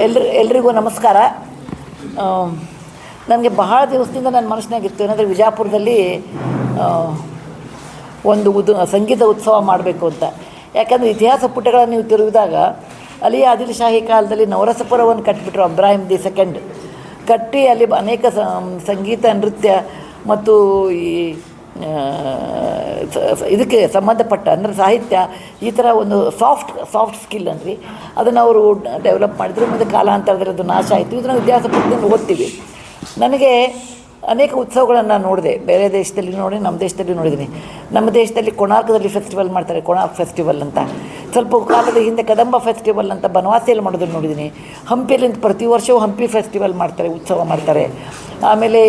ಎಲ್ರಿಗೂ ನಮಸ್ಕಾರ. ನನಗೆ ಬಹಳ ದಿವಸದಿಂದ ನನ್ನ ಮನಸ್ಸಿನಾಗಿತ್ತು ಏನಂದರೆ ವಿಜಯಪುರದಲ್ಲಿ ಒಂದು ಸಂಗೀತ ಉತ್ಸವ ಮಾಡಬೇಕು ಅಂತ. ಯಾಕಂದರೆ ಇತಿಹಾಸ ಪುಟಗಳನ್ನು ನೀವು ತಿರುಗಿದಾಗ ಅಲಿ ಆದಿಲ್ ಶಾಹಿ ಕಾಲದಲ್ಲಿ ನವರಸಪುರವನ್ನು ಕಟ್ಟಿಬಿಟ್ರು. ಇಬ್ರಾಹಿಂ ದಿ ಸೆಕೆಂಡ್ ಕಟ್ಟಿ ಅಲ್ಲಿ ಅನೇಕ ಸಂಗೀತ, ನೃತ್ಯ ಮತ್ತು ಈ ಇದಕ್ಕೆ ಸಂಬಂಧಪಟ್ಟ ಅಂದರೆ ಸಾಹಿತ್ಯ, ಈ ಥರ ಒಂದು ಸಾಫ್ಟ್ ಸ್ಕಿಲ್ ಅಂದ್ರಿ ಅದನ್ನು ಅವರು ಡೆವಲಪ್ ಮಾಡಿದ್ರು. ಮತ್ತು ಕಾಲಾಂತರದಲ್ಲಿ ಅದು ನಾಶ ಆಯಿತು. ಇದನ್ನು ಇತಿಹಾಸ ಪುಸ್ತಕದಲ್ಲಿ ಓದ್ತೀವಿ. ನನಗೆ ಅನೇಕ ಉತ್ಸವಗಳನ್ನು ನೋಡಿದೆ, ಬೇರೆ ದೇಶದಲ್ಲಿ ನೋಡಿ, ನಮ್ಮ ದೇಶದಲ್ಲಿ ನೋಡಿದ್ದೀನಿ. ನಮ್ಮ ದೇಶದಲ್ಲಿ ಕೋಣಾರ್ಕದಲ್ಲಿ ಫೆಸ್ಟಿವಲ್ ಮಾಡ್ತಾರೆ, ಕೋಣಾರ್ಕ್ ಫೆಸ್ಟಿವಲ್ ಅಂತ. ಸ್ವಲ್ಪ ಕಾಲದ ಹಿಂದೆ ಕದಂಬ ಫೆಸ್ಟಿವಲ್ ಅಂತ ಬನವಾಸಿಯಲ್ಲಿ ಮಾಡೋದನ್ನು ನೋಡಿದ್ದೀನಿ. ಹಂಪಿಯಲ್ಲಿ ಪ್ರತಿ ವರ್ಷವೂ ಹಂಪಿ ಫೆಸ್ಟಿವಲ್ ಮಾಡ್ತಾರೆ, ಉತ್ಸವ ಮಾಡ್ತಾರೆ. ಆಮೇಲೆ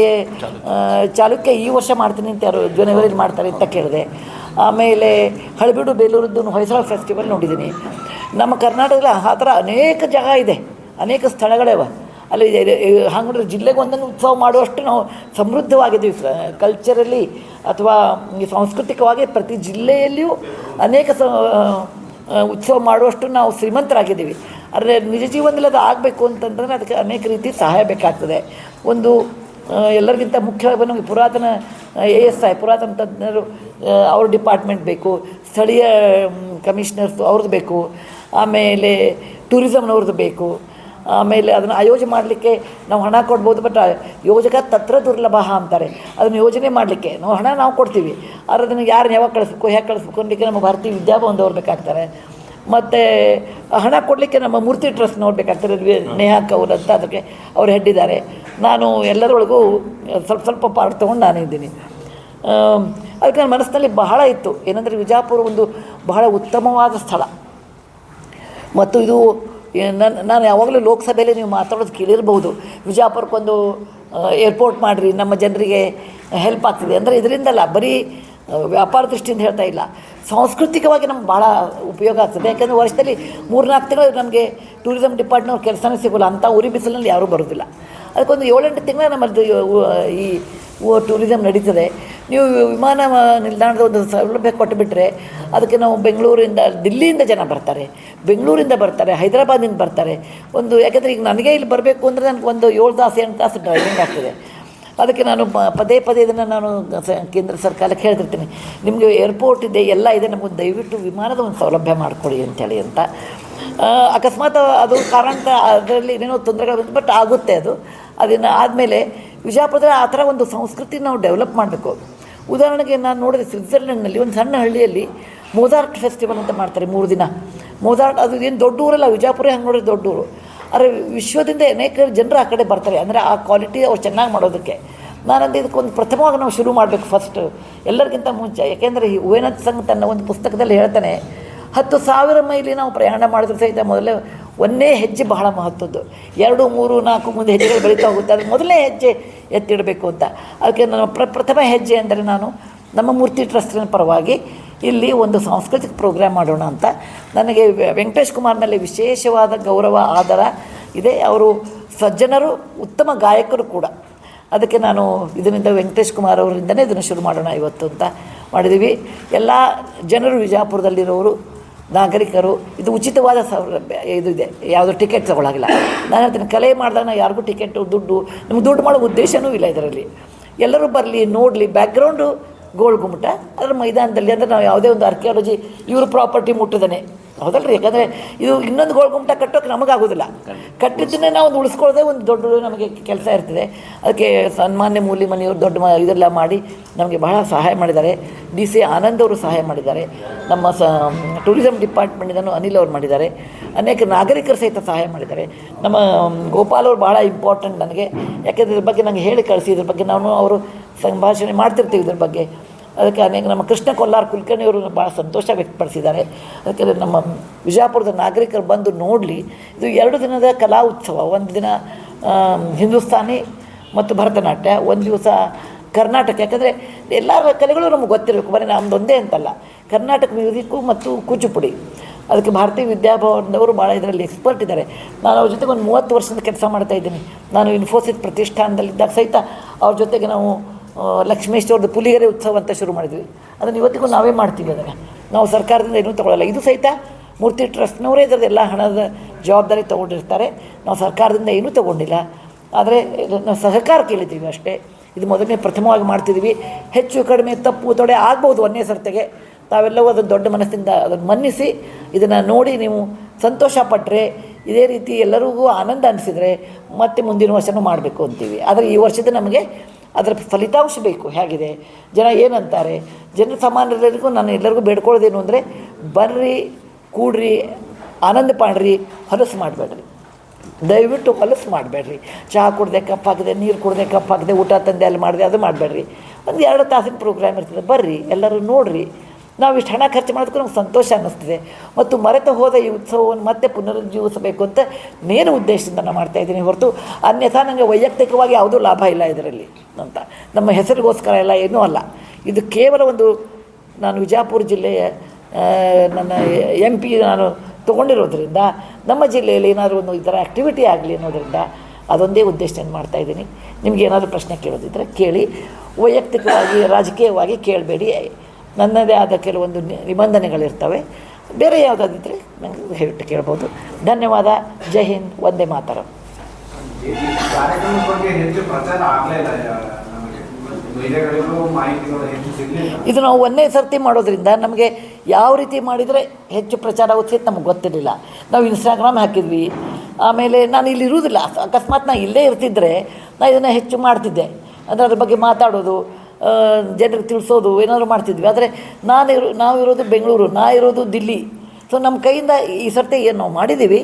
ಚಾಲುಕ್ಯ ಈ ವರ್ಷ ಮಾಡ್ತೀನಿ ಅಂತ ಯಾರು ಜನವರಿಲಿ ಮಾಡ್ತಾರೆ ಅಂತ ಕೇಳಿದೆ. ಆಮೇಲೆ ಹಳೆಬೀಡು ಬೇಲೂರದ್ದು ಹೊಯ್ಸಳ ಫೆಸ್ಟಿವಲ್ ನೋಡಿದ್ದೀನಿ. ನಮ್ಮ ಕರ್ನಾಟಕದಲ್ಲಿ ಆ ಥರ ಅನೇಕ ಜಾಗ ಇದೆ, ಅನೇಕ ಸ್ಥಳಗಳಿವೆ. ಅಲ್ಲಿ ಹಾಗೆ ಜಿಲ್ಲೆಗೆ ಒಂದೊಂದು ಉತ್ಸವ ಮಾಡುವಷ್ಟು ನಾವು ಸಮೃದ್ಧವಾಗಿದ್ದೀವಿ ಕಲ್ಚರಲಿ ಅಥವಾ ಸಾಂಸ್ಕೃತಿಕವಾಗಿ. ಪ್ರತಿ ಜಿಲ್ಲೆಯಲ್ಲಿಯೂ ಅನೇಕ ಉತ್ಸವ ಮಾಡುವಷ್ಟು ನಾವು ಶ್ರೀಮಂತರಾಗಿದ್ದೀವಿ. ಆದರೆ ನಿಜ ಜೀವನದಲ್ಲಿ ಅದು ಆಗಬೇಕು ಅಂತಂದರೆ ಅದಕ್ಕೆ ಅನೇಕ ರೀತಿ ಸಹಾಯ ಬೇಕಾಗ್ತದೆ. ಒಂದು ಎಲ್ಲರಿಗಿಂತ ಮುಖ್ಯವಾಗಿ ನಮಗೆ ಪುರಾತನ ASI ಪುರಾತನ ತಜ್ಞರು, ಅವ್ರ ಡಿಪಾರ್ಟ್ಮೆಂಟ್ ಬೇಕು, ಸ್ಥಳೀಯ ಕಮಿಷನರ್ಸು ಅವ್ರದ್ದು ಬೇಕು, ಆಮೇಲೆ ಟೂರಿಸಮ್ನವ್ರದ್ದು ಬೇಕು. ಆಮೇಲೆ ಅದನ್ನು ಆಯೋಜನೆ ಮಾಡಲಿಕ್ಕೆ ನಾವು ಹಣ ಕೊಡ್ಬೋದು, ಬಟ್ ಯೋಜಕ ತತ್ರ ದುರ್ಲಭ ಅಂತಾರೆ. ಅದನ್ನು ಯೋಜನೆ ಮಾಡಲಿಕ್ಕೆ ನಾವು ಕೊಡ್ತೀವಿ, ಆದರೆ ಅದನ್ನು ಯಾರನ್ನ ಯಾವಾಗ ಕಳಿಸ್ಬೇಕು, ಹೇಗೆ ಕಳಿಸ್ಬೇಕು ಅನ್ನಲಿಕ್ಕೆ ನಮ್ಮ ಭಾರತೀಯ ವಿದ್ಯಾಭವನದವ್ರು ಬೇಕಾಗ್ತಾರೆ. ಮತ್ತು ಹಣ ಕೊಡಲಿಕ್ಕೆ ನಮ್ಮ ಮೂರ್ತಿ ಟ್ರಸ್ಟ್ ನೋಡಬೇಕಾಗ್ತದೆ. ನೇಹಾ ಕೌಲ್ ಅಂತ ಅದಕ್ಕೆ ಅವ್ರು ಹೆಡ್ಡಿದ್ದಾರೆ. ನಾನು ಎಲ್ಲರೊಳಗೂ ಸ್ವಲ್ಪ ಪಾರ್ಟ್ ತೊಗೊಂಡು ನಾನಿದ್ದೀನಿ. ಅದಕ್ಕೆ ನನ್ನ ಮನಸ್ಸಿನಲ್ಲಿ ಬಹಳ ಇತ್ತು ಏನಂದರೆ ವಿಜಯಪುರ ಒಂದು ಬಹಳ ಉತ್ತಮವಾದ ಸ್ಥಳ. ಮತ್ತು ಇದು ನಾನು ಯಾವಾಗಲೂ ಲೋಕಸಭೆಯಲ್ಲಿ ನೀವು ಮಾತಾಡೋದು ಕೇಳಿರ್ಬೋದು, ವಿಜಯಪುರಕ್ಕೊಂದು ಏರ್ಪೋರ್ಟ್ ಮಾಡಿರಿ, ನಮ್ಮ ಜನರಿಗೆ ಹೆಲ್ಪ್ ಆಗ್ತದೆ ಅಂದರೆ. ಇದರಿಂದಲ್ಲ, ಬರೀ ವ್ಯಾಪಾರ ದೃಷ್ಟಿಯಿಂದ ಹೇಳ್ತಾ ಇಲ್ಲ, ಸಾಂಸ್ಕೃತಿಕವಾಗಿ ನಮ್ಗೆ ಭಾಳ ಉಪಯೋಗ ಆಗ್ತದೆ. ಯಾಕೆಂದರೆ ವರ್ಷದಲ್ಲಿ 3-4 ತಿಂಗಳು ನಮಗೆ ಟೂರಿಸಮ್ ಡಿಪಾರ್ಟ್ಮೆಂಟ್ ಕೆಲಸನೇ ಸಿಗೋಲ್ಲ. ಅಂಥ ಉರಿ ಬಿಸಿಲಿನಲ್ಲಿ ಯಾರೂ ಬರೋದಿಲ್ಲ. ಅದಕ್ಕೊಂದು 7-8 ತಿಂಗಳು ನಮ್ಮದು ಈ ಟೂರಿಸಮ್ ನಡೀತದೆ. ನೀವು ವಿಮಾನ ನಿಲ್ದಾಣದ ಒಂದು ಸೌಲಭ್ಯ ಕೊಟ್ಟುಬಿಟ್ರೆ ಅದಕ್ಕೆ ನಾವು ಬೆಂಗಳೂರಿಂದ, ದಿಲ್ಲಿಯಿಂದ ಜನ ಬರ್ತಾರೆ, ಬೆಂಗಳೂರಿಂದ ಬರ್ತಾರೆ, ಹೈದರಾಬಾದಿಂದ ಬರ್ತಾರೆ. ಯಾಕೆಂದರೆ ಈಗ ನನಗೆ ಇಲ್ಲಿ ಬರಬೇಕು ಅಂದರೆ ನನಗೆ ಒಂದು 7 ತಾಸು 8 ತಾಸು ಡ್ರೈವಿಂಗ್ ಆಗ್ತದೆ. ಅದಕ್ಕೆ ನಾನು ಪದೇ ಇದನ್ನು ನಾನು ಕೇಂದ್ರ ಸರ್ಕಾರಕ್ಕೆ ಹೇಳ್ತಿರ್ತೀನಿ, ನಿಮಗೆ ಏರ್ಪೋರ್ಟ್ ಇದೆ, ಎಲ್ಲ ಇದೆ, ನಮಗೊಂದು ದಯವಿಟ್ಟು ವಿಮಾನದ ಒಂದು ಸೌಲಭ್ಯ ಮಾಡಿಕೊಡಿ ಅಂಥೇಳಿ ಅಂತ. ಅಕಸ್ಮಾತ್ ಅದು ಕಾರಣ ಅದರಲ್ಲಿ ಏನೇನೋ ತೊಂದರೆಗಳು ಬಂತು, ಬಟ್ ಆಗುತ್ತೆ ಅದು. ಅದನ್ನು ಆದಮೇಲೆ ವಿಜಯಪುರದಲ್ಲಿ ಆ ಥರ ಒಂದು ಸಂಸ್ಕೃತಿ ನಾವು ಡೆವಲಪ್ ಮಾಡಬೇಕು. ಉದಾಹರಣೆಗೆ ನಾನು ನೋಡಿದೆ, ಸ್ವಿಟ್ಜರ್ಲೆಂಡ್ನಲ್ಲಿ ಒಂದು ಸಣ್ಣ ಹಳ್ಳಿಯಲ್ಲಿ ಮೊಜಾರ್ಟ್ ಫೆಸ್ಟಿವಲ್ ಅಂತ ಮಾಡ್ತಾರೆ 3 ದಿನ. ಮೊಜಾರ್ಟ್ ಅದು ಏನು ದೊಡ್ಡ ಊರಲ್ಲ, ವಿಜಯಪುರ ಹಂಗೆ ನೋಡಿದ್ರೆ ದೊಡ್ಡ ಊರು. ಆದರೆ ವಿಶ್ವದಿಂದ ಅನೇಕ ಜನರು ಆ ಕಡೆ ಬರ್ತಾರೆ, ಅಂದರೆ ಆ ಕ್ವಾಲಿಟಿ ಅವ್ರು ಚೆನ್ನಾಗಿ ಮಾಡೋದಕ್ಕೆ. ನಾನಂದು ಇದಕ್ಕೊಂದು ಪ್ರಥಮವಾಗಿ ನಾವು ಶುರು ಮಾಡಬೇಕು ಫಸ್ಟ್, ಎಲ್ಲರಿಗಿಂತ ಮುಂಚೆ. ಯಾಕೆಂದರೆ ಹುವೇನತ್ ಸಂಘ ತನ್ನ ಒಂದು ಪುಸ್ತಕದಲ್ಲಿ ಹೇಳ್ತಾನೆ, 10,000 ಮೈಲಿ ನಾವು ಪ್ರಯಾಣ ಮಾಡಿದ್ರು ಸಹಿತ ಮೊದಲೇ ಒಂದೇ ಹೆಜ್ಜೆ ಬಹಳ ಮಹತ್ವದ್ದು. 2, 3, 4 ಮುಂದೆ ಹೆಜ್ಜೆಗಳು ಬೆಳೀತಾ ಹೋಗುತ್ತೆ, ಅದು ಮೊದಲನೇ ಹೆಜ್ಜೆ ಎತ್ತಿಡಬೇಕು ಅಂತ. ಅದಕ್ಕೆ ನನ್ನ ಪ್ರಥಮ ಹೆಜ್ಜೆ ಅಂದರೆ ನಾನು ನಮ್ಮ ಮೂರ್ತಿ ಟ್ರಸ್ಟಿನ ಪರವಾಗಿ ಇಲ್ಲಿ ಒಂದು ಸಾಂಸ್ಕೃತಿಕ ಪ್ರೋಗ್ರಾಮ್ ಮಾಡೋಣ ಅಂತ. ನನಗೆ ವೆಂಕಟೇಶ್ ಕುಮಾರ್ ಮೇಲೆ ವಿಶೇಷವಾದ ಗೌರವ, ಆದರ ಇದೆ. ಅವರು ಸಜ್ಜನರು, ಉತ್ತಮ ಗಾಯಕರು ಕೂಡ. ಅದಕ್ಕೆ ನಾನು ಇದರಿಂದ ವೆಂಕಟೇಶ್ ಕುಮಾರ್ ಅವರಿಂದನೇ ಇದನ್ನು ಶುರು ಮಾಡೋಣ ಇವತ್ತು ಅಂತ ಮಾಡಿದ್ದೀವಿ. ಎಲ್ಲ ಜನರು, ವಿಜಯಪುರದಲ್ಲಿರೋರು, ನಾಗರಿಕರು, ಇದು ಉಚಿತವಾದ ಸೌಲಭ್ಯ. ಇದೆ, ಯಾವುದೋ ಟಿಕೆಟ್ ತೊಗೊಳಾಗಿಲ್ಲ. ನಾನು ಹೇಳ್ತೀನಿ, ಕಲೆ ಮಾಡಿದಾಗ ನಾವು ಯಾರಿಗೂ ಟಿಕೆಟು, ನಮ್ಗೆ ದುಡ್ಡು ಮಾಡೋ ಉದ್ದೇಶವೂ ಇಲ್ಲ ಇದರಲ್ಲಿ. ಎಲ್ಲರೂ ಬರಲಿ, ನೋಡಲಿ. ಬ್ಯಾಕ್ಗ್ರೌಂಡು ಗೋಲ್ ಗುಮ್ಮಟ, ಅದರ ಮೈದಾನದಲ್ಲಿ. ಅಂದರೆ ನಾವು ಯಾವುದೇ ಒಂದು ಆರ್ಕಿಯಾಲಜಿ ಇವರು ಪ್ರಾಪರ್ಟಿ ಮುಟ್ಟಿದ್ದಾನೆ, ಹೌದಲ್ರಿ? ಯಾಕಂದರೆ ಇದು ಇನ್ನೊಂದು ಗೋಲ್ ಗುಮ್ಮಟ ಕಟ್ಟೋಕೆ ನಮಗಾಗೋದಿಲ್ಲ. ಕಟ್ಟಿದ್ದನ್ನೇ ನಾವು ಒಂದು ಉಳಿಸ್ಕೊಳ್ಳೋದೇ ಒಂದು ದೊಡ್ಡ ನಮಗೆ ಕೆಲಸ ಇರ್ತದೆ. ಅದಕ್ಕೆ ಸನ್ಮಾನ್ಯ ಮೂಲಿ ಮನೆಯವರು ದೊಡ್ಡ ಇದೆಲ್ಲ ಮಾಡಿ ನಮಗೆ ಬಹಳ ಸಹಾಯ ಮಾಡಿದ್ದಾರೆ. DC ಆನಂದ್ ಅವರು ಸಹಾಯ ಮಾಡಿದ್ದಾರೆ. ನಮ್ಮ ಟೂರಿಸಮ್ ಡಿಪಾರ್ಟ್ಮೆಂಟಿಂದನೂ ಅನಿಲ್ ಅವರು ಮಾಡಿದ್ದಾರೆ. ಅನೇಕ ನಾಗರಿಕರು ಸಹಿತ ಸಹಾಯ ಮಾಡಿದ್ದಾರೆ. ನಮ್ಮ ಗೋಪಾಲ್ ಅವರು ಭಾಳ ಇಂಪಾರ್ಟೆಂಟ್ ನನಗೆ. ಯಾಕೆಂದರೆ ಇದ್ರ ಬಗ್ಗೆ ನನಗೆ ಹೇಳಿ ಕಳಿಸಿ, ಇದ್ರ ಬಗ್ಗೆ ನಾವು ಅವರು ಸಂಭಾಷಣೆ ಮಾಡ್ತಿರ್ತೀವಿ ಇದ್ರ ಬಗ್ಗೆ. ಅದಕ್ಕೆ ಅನೇಕ ನಮ್ಮ ಕೃಷ್ಣ ಕೊಲ್ಲಾರ್ ಕುಲಕರ್ಣಿಯವರು ಭಾಳ ಸಂತೋಷ ವ್ಯಕ್ತಪಡಿಸಿದ್ದಾರೆ. ಅದಕ್ಕೆ ನಮ್ಮ ವಿಜಯಪುರದ ನಾಗರಿಕರು ಬಂದು ನೋಡಲಿ. ಇದು 2 ದಿನದ ಕಲಾ ಉತ್ಸವ. ಒಂದು ದಿನ ಹಿಂದೂಸ್ತಾನಿ ಮತ್ತು ಭರತನಾಟ್ಯ, ಒಂದು ದಿವಸ ಕರ್ನಾಟಕ. ಯಾಕಂದರೆ ಎಲ್ಲ ಕಲೆಗಳು ನಮ್ಗೆ ಗೊತ್ತಿರಬೇಕು, ಬರೀ ನಮ್ಮದೊಂದೇ ಅಂತಲ್ಲ. ಕರ್ನಾಟಕ ಮ್ಯೂಸಿಕ್ಕು ಮತ್ತು ಕೂಚಿಪುಡಿ, ಅದಕ್ಕೆ ಭಾರತೀಯ ವಿದ್ಯಾಭವನದವರು ಭಾಳ ಇದರಲ್ಲಿ ಎಕ್ಸ್ಪರ್ಟ್ ಇದ್ದಾರೆ. ನಾನು ಅವ್ರ ಜೊತೆಗೆ ಒಂದು 30 ವರ್ಷದ ಕೆಲಸ ಮಾಡ್ತಾಯಿದ್ದೀನಿ. ನಾನು ಇನ್ಫೋಸಿಸ್ ಪ್ರತಿಷ್ಠಾನದಲ್ಲಿದ್ದಾಗ ಸಹಿತ ಅವ್ರ ಜೊತೆಗೆ ನಾವು ಲಕ್ಷ್ಮೇಶ್ವರದ ಪುಲಿಗೆರೆ ಉತ್ಸವ ಅಂತ ಶುರು ಮಾಡಿದ್ವಿ. ಅದನ್ನು ಇವತ್ತಿಗೂ ನಾವೇ ಮಾಡ್ತೀವಿ. ಅದನ್ನು ನಾವು ಸರ್ಕಾರದಿಂದ ಏನೂ ತೊಗೊಳ್ಳಲ್ಲ. ಇದು ಸಹಿತ ಮೂರ್ತಿ ಟ್ರಸ್ಟ್ನವರೇ ಇದರದೆಲ್ಲ ಹಣದ ಜವಾಬ್ದಾರಿ ತೊಗೊಂಡಿರ್ತಾರೆ. ನಾವು ಸರ್ಕಾರದಿಂದ ಏನೂ ತೊಗೊಂಡಿಲ್ಲ. ಆದರೆ ನಾವು ಸಹಕಾರ ಕೇಳಿದ್ದೀವಿ ಅಷ್ಟೇ. ಇದು ಮೊದಲನೇ ಪ್ರಥಮವಾಗಿ ಮಾಡ್ತಿದ್ದೀವಿ. ಹೆಚ್ಚು ಕಡಿಮೆ ತಪ್ಪು ತೊಡೆ ಆಗ್ಬೋದು ಒಂದೇ ಸರ್ತೆಗೆ. ತಾವೆಲ್ಲವೂ ಅದನ್ನು ದೊಡ್ಡ ಮನಸ್ಸಿಂದ ಅದನ್ನು ಮನ್ನಿಸಿ ಇದನ್ನು ನೋಡಿ ನೀವು ಸಂತೋಷ ಪಟ್ಟರೆ, ಇದೇ ರೀತಿ ಎಲ್ಲರಿಗೂ ಆನಂದ ಅನಿಸಿದರೆ ಮತ್ತೆ ಮುಂದಿನ ವರ್ಷವೂ ಮಾಡಬೇಕು ಅಂತೀವಿ. ಆದರೆ ಈ ವರ್ಷದ ನಮಗೆ ಅದರ ಫಲಿತಾಂಶ ಬೇಕು. ಹೇಗಿದೆ, ಜನ ಏನಂತಾರೆ, ಜನ ಸಾಮಾನ್ಯರಿಗೂ ನಾನು ಎಲ್ಲರಿಗೂ ಬೇಡ್ಕೊಳ್ಳೋದೇನು ಅಂದರೆ, ಬರ್ರಿ, ಕೂಡ್ರಿ, ಆನಂದ ಪಾಡ್ರಿ, ಹೊಲಸು ಮಾಡಬೇಡ್ರಿ. ದಯವಿಟ್ಟು ಹೊಲಸು ಮಾಡಬೇಡ್ರಿ. ಚಹಾ ಕುಡ್ದೆ ಕಪ್ಪಾಗಿದೆ, ನೀರು ಕುಡ್ದೆ ಕಪ್ಪಾಗಿದೆ, ಊಟ ತಂದೆ ಅಲ್ಲಿ ಮಾಡಿದೆ, ಅದು ಮಾಡಬೇಡ್ರಿ. ಒಂದು 2 ತಾಸಿನ ಪ್ರೋಗ್ರಾಮ್ ಇರ್ತದೆ, ಬರ್ರಿ ಎಲ್ಲರೂ ನೋಡಿರಿ. ನಾವು ಇಷ್ಟು ಹಣ ಖರ್ಚು ಮಾಡೋದಕ್ಕೂ ನಮ್ಗೆ ಸಂತೋಷ ಅನ್ನಿಸ್ತದೆ. ಮತ್ತು ಮರೆತು ಹೋದ ಈ ಉತ್ಸವವನ್ನು ಮತ್ತೆ ಪುನರುಜ್ಜೀವಿಸಬೇಕು ಅಂತ ನೇರ ಉದ್ದೇಶದಿಂದ ನಾನು ಮಾಡ್ತಾಯಿದ್ದೀನಿ ಹೊರತು ಅನ್ಯಥಾ ನನಗೆ ವೈಯಕ್ತಿಕವಾಗಿ ಯಾವುದೂ ಲಾಭ ಇಲ್ಲ ಇದರಲ್ಲಿ ಅಂತ. ನಮ್ಮ ಹೆಸರಿಗೋಸ್ಕರ ಎಲ್ಲ ಏನೂ ಅಲ್ಲ. ಇದು ಕೇವಲ ಒಂದು ನಾನು ವಿಜಯಪುರ ಜಿಲ್ಲೆಯ ನನ್ನ MP ನಾನು ತೊಗೊಂಡಿರೋದ್ರಿಂದ ನಮ್ಮ ಜಿಲ್ಲೆಯಲ್ಲಿ ಏನಾದರೂ ಒಂದು ಈ ಥರ ಆ್ಯಕ್ಟಿವಿಟಿ ಆಗಲಿ ಅನ್ನೋದರಿಂದ ಅದೊಂದೇ ಉದ್ದೇಶದಿಂದ ಮಾಡ್ತಾಯಿದ್ದೀನಿ. ನಿಮ್ಗೆ ಏನಾದರೂ ಪ್ರಶ್ನೆ ಕೇಳೋದಿದ್ದರೆ ಕೇಳಿ, ವೈಯಕ್ತಿಕವಾಗಿ ರಾಜಕೀಯವಾಗಿ ಕೇಳಬೇಡಿ. ನನ್ನದೇ ಆದ ಕೆಲವೊಂದು ನಿಬಂಧನೆಗಳಿರ್ತವೆ. ಬೇರೆ ಯಾವುದಾದಿದ್ದರೆ ನನಗೆ ದಯವಿಟ್ಟು ಕೇಳ್ಬೋದು. ಧನ್ಯವಾದ. ಜೈ ಹಿಂದ್, ವಂದೇ ಮಾತರಂ. ಇದು ನಾವು ಒಂದೇ ಸರ್ತಿ ಮಾಡೋದ್ರಿಂದ ನಮಗೆ ಯಾವ ರೀತಿ ಮಾಡಿದರೆ ಹೆಚ್ಚು ಪ್ರಚಾರ ಆಗುತ್ತೆ ಅಂತ ನಮಗೆ ಗೊತ್ತಿರಲಿಲ್ಲ. ನಾವು ಇನ್ಸ್ಟಾಗ್ರಾಮ್ ಹಾಕಿದ್ವಿ. ಆಮೇಲೆ ನಾನು ಇಲ್ಲಿ ಇರುವುದಿಲ್ಲ. ಅಕಸ್ಮಾತ್ ನಾನು ಇಲ್ಲೇ ಇರ್ತಿದ್ದರೆ ನಾನು ಇದನ್ನು ಹೆಚ್ಚು ಮಾಡ್ತಿದ್ದೆ. ಅಂದರೆ ಅದ್ರ ಬಗ್ಗೆ ಮಾತಾಡೋದು, ಜನರಿಗೆ ತಿಳಿಸೋದು ಏನಾದರೂ ಮಾಡ್ತಿದ್ವಿ. ಆದರೆ ನಾವಿರೋದು ಬೆಂಗಳೂರು, ಇರೋದು ದಿಲ್ಲಿ. ಸೊ ನಮ್ಮ ಕೈಯಿಂದ ಈ ಸರ್ತಿ ಏನು ನಾವು ಮಾಡಿದ್ದೀವಿ,